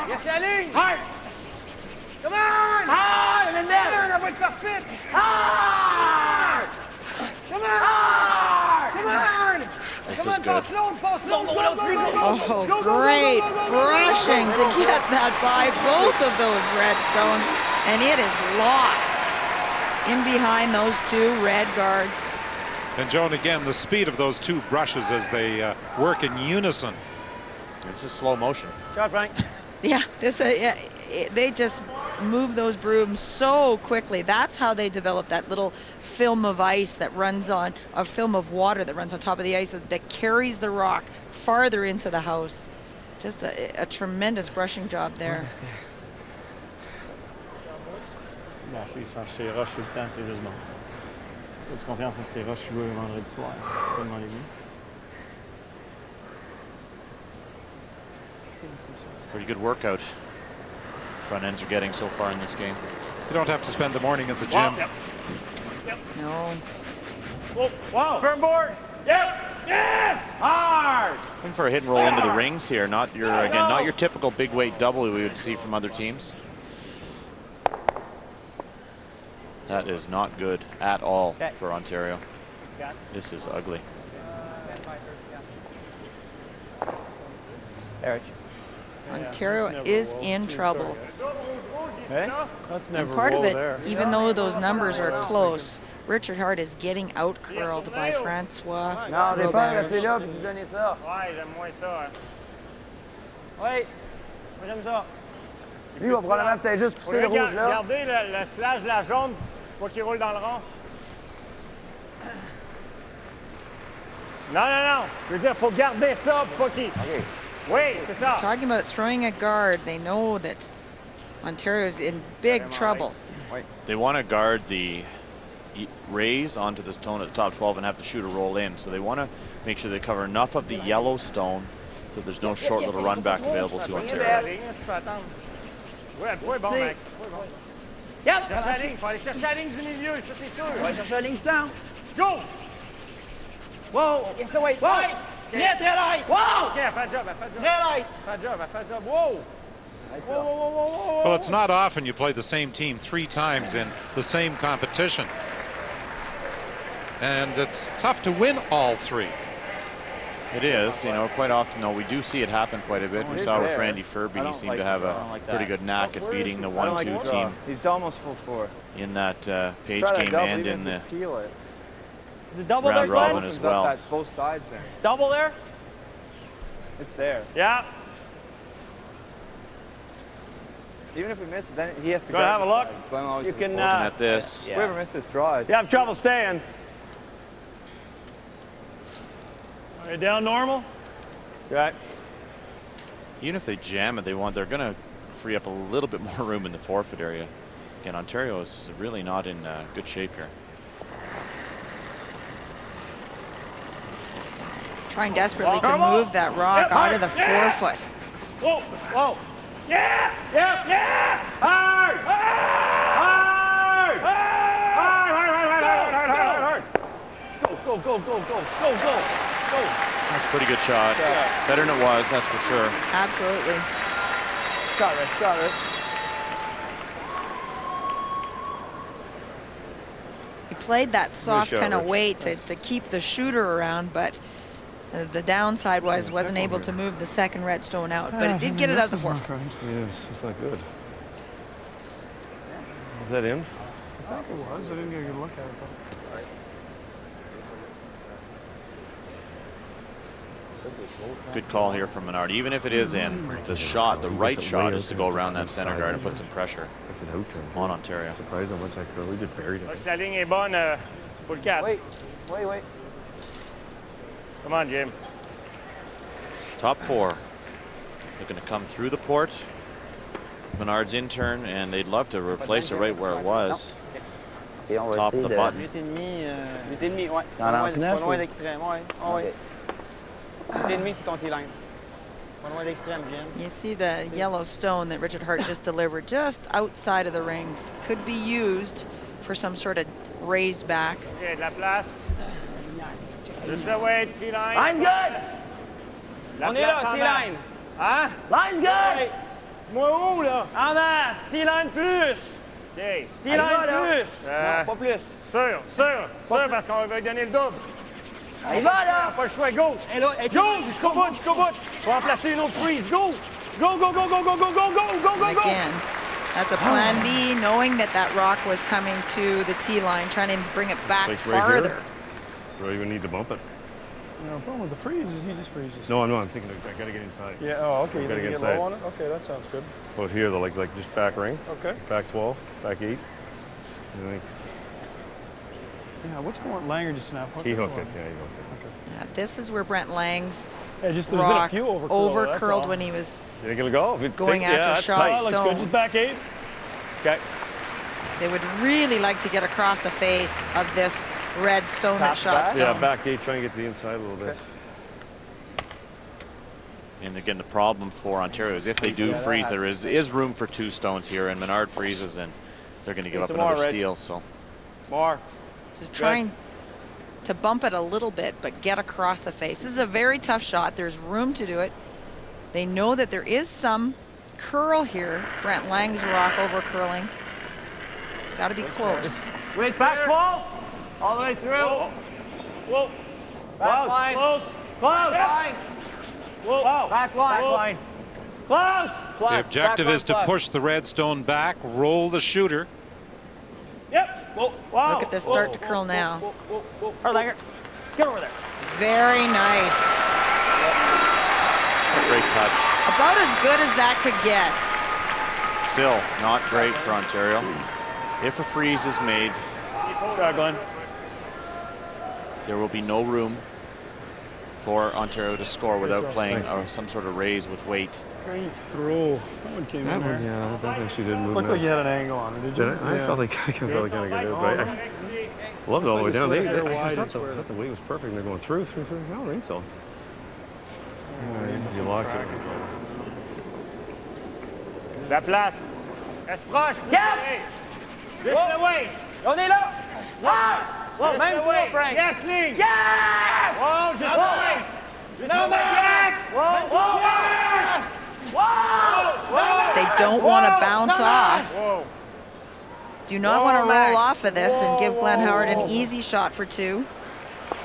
Yes, allez. Hard. Come on. Hard. And then. Come on, va être parfaite. Hard. Come on. Hard. Come on. This Come is on, good. pass low, pass low. Oh, great brushing to get that by both of those red stones. And it is lost in behind those 2 red guards. And Joan, again, the speed of those 2 brushes as they work in unison. This is slow motion. Ciao, Frank. Yeah, they just move those brooms so quickly. That's how they develop that little film of ice that runs on, a film of water that runs on top of the ice that carries the rock farther into the house. Just a tremendous brushing job there. Bon, s'ils sont chez Roche tout le temps, c'est juste bon. As confiance en ces Roches qui jouent vendredi soir. Tellement les mieux. Pretty good workout front ends are getting so far in this game. You don't have to spend the morning at the gym. No. Whoa, wow. Firm board. Yep. Yes. Hard. Looking for a hit and roll into the rings here. Not your typical big weight double we would see from other teams. That is not good at all for Ontario. This is ugly. Ontario is in trouble. Hey? That's never And part of it, there. even though those numbers are close, Richard Hart is getting out curled by Francois. Non, j'ai peur de rester Robert. là et de lui donner ça. Ouais, j'aime moins ça. Oui, moi j'aime ça. Lui, il va probablement peut-être juste pousser le rouge là. Regardez le slash de la jaune, pas qu'il roule dans le rond. Non. Je veux dire, il faut garder ça pour pas qu'il... Oui, c'est ça. Talking about throwing a guard, they know that Ontario is in big trouble. They want to guard the raise onto the stone at the top 12 and have the shooter roll in. So they want to make sure they cover enough of the yellow stone so there's no short little run back available to Ontario. Oui, bon, mec. Yep. Il faut aller chercher la ligne du milieu, ça c'est sûr. On va chercher la ligne centre. Go! Wow. Yes, the way. Wow. Yeah, très light. Wow. OK, fais job, fais job. Très light. Fais job. Whoa! Whoa. Well, it's not often you play the same team 3 times in the same competition. And it's tough to win all 3. It is, quite often though, we do see it happen quite a bit. We saw with Randy Furby, he seemed to have a pretty good knack at beating the 1-2 team He's almost full 4. in that Page game and in the Is it double there, round robin Glenn? as well. Both sides there. Double there? It's there. Yeah. Even if we miss it, then he has to Go have a look. You can, Looking at this. If we ever miss this draw, You have trouble staying. Are you down normal? Right. Even if they jam it, they're going to free up a little bit more room in the forfeit area. Again, Ontario is really not in good shape here. Trying desperately to move that rock out of the forefoot. Whoa. Yeah. Hard. Go. That's a pretty good shot. Better than it was, that's for sure. Absolutely. Shot it. He played that soft kind of weight to keep the shooter around, but the downside was wasn't able to move the second red stone out, but it did get it out of the forefoot. Yes, it's not good. Is that him? I think it was. I didn't get a good look at it, though. Good call here from Menard. Even if it is in, the shot, the right shot, is to go around that center guard and put some pressure on Ontario. I'm surprised how much I curly just buried it. La ligne est bonne, full 4. Wait. Come on, Jim. Top 4. They're going to come through the port. Menard's in turn, and they'd love to replace it right where it was. Okay, on va Top of essayer the de... button. 8,5, ouais. T'en lances 9 Pas loin ou... d'extrême, ouais. Ah, ouais. 8,5, c'est ton T-line. Pas loin d'extrême, Jim. You see the yellow stone that Richard Hart just delivered just outside of the rings. Could be used for some sort of raised back. OK, de la place. Just the way, T-line. Line's good! On est là, T-line. Hein? Line's good! Moi où, là? En masse, T-line plus. OK. T-line plus. Non, pas plus. Sûr, parce qu'on va lui donner le double. Il va, là! Pas le choix, go. Et là, go, jusqu'au bout. Faut en placer une autre freeze, go. Go. And again, that's a plan B, knowing that that rock was coming to the T line, trying to bring it back Like right farther. here? Do I even need to bump it? No, problem with the freeze is he just freezes. No, I'm thinking I got to get inside. Yeah, oh, okay. I've You gotta think you get get low inside. on it? Okay, that sounds good. Out here, though, like just back ring. Okay. Back 12, back 8. Yeah, what's going on? Langer just snap hook? He hooked it, yeah, he hooked it. Yeah, this is where Brent Lang's Yeah, just there's rock been a few over curled when he was You think it'll go? If it going take, after yeah, that's shot tight. looks good. Just back 8. Okay. They would really like to get across the face of this red stone that shot stone. Yeah, back 8, trying to get to the inside a little bit. And again, the problem for Ontario is if they do freeze, there is room for 2 stones here, and Menard freezes, and they're going to give up another steal. So More. So trying to bump it a little bit, but get across the face. This is a very tough shot. There's room to do it. They know that there is some curl here. Brent Lang's rock over curling. It's got to be close. Wait, back 12. All the way through. Whoa. Back line. Close. Line. Whoa. Back line. Close. The objective is to push the red stone back, roll the shooter. Yep. Look at this start to curl now. Langer, get over there. Very nice. a great touch. About as good as that could get. Still not great for Ontario. If a freeze is made, there will be no room for Ontario to score without playing some sort of raise with weight. Great throw. That one came in there. Yeah, that actually didn't move. Looked like you had an angle on it, did you? I felt like I felt like I could do it, but I loved it all the way down. I thought the weight was perfect, and they're going through. I don't think so. You locked it. La place. Reste proche. Yeah. This way. On est là. Wow. Même toi, Frank. Yes, Lee. Yeah. Wow, just nice. No, yes. Whoa. Yes. Whoa. They don't want to bounce off. Whoa. Do not want to roll off of this and give Glenn Howard an easy shot for two.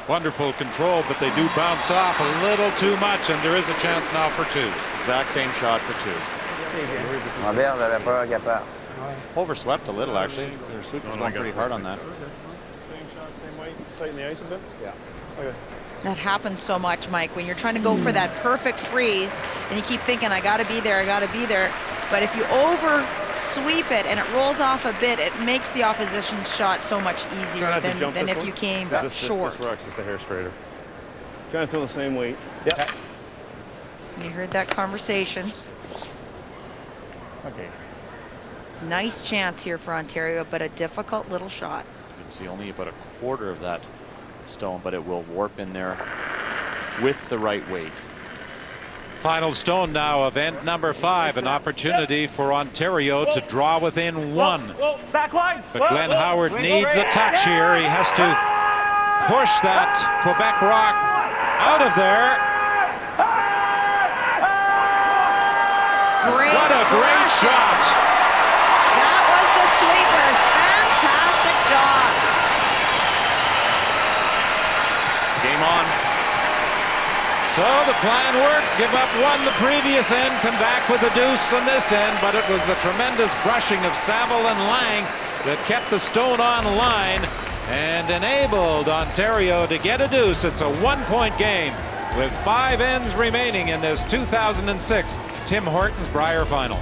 Wonderful control, but they do bounce off a little too much, and there is a chance now for two. Exact same shot for two. Robert, j'avais peur qu'il part. Overswept a little, actually. Their sweeper's going pretty hard on that. Same shot, same weight. Tighten the ice a bit? Yeah. Okay. That happens so much, Mike. When you're trying to go for that perfect freeze, and you keep thinking, I got to be there, I got to be there. But if you over sweep it and it rolls off a bit, it makes the opposition's shot so much easier than if you came short. This rock's just a hair straighter. Trying to feel the same weight. Yep. You heard that conversation. Okay. Nice chance here for Ontario, but a difficult little shot. You can see only about a quarter of that stone, but it will warp in there with the right weight. Final stone now of end number 5, an opportunity for Ontario to draw within one. Back line. But Glenn Howard needs a touch here. He has to push that Quebec rock out of there. What a great shot. That was the sweepers. Fantastic job. Game on. So the plan worked. Give up one the previous end, come back with a deuce on this end, but it was the tremendous brushing of Saville and Lang that kept the stone on line and enabled Ontario to get a deuce. It's a 1-point game with 5 ends remaining in this 2006 Tim Hortons Brier final.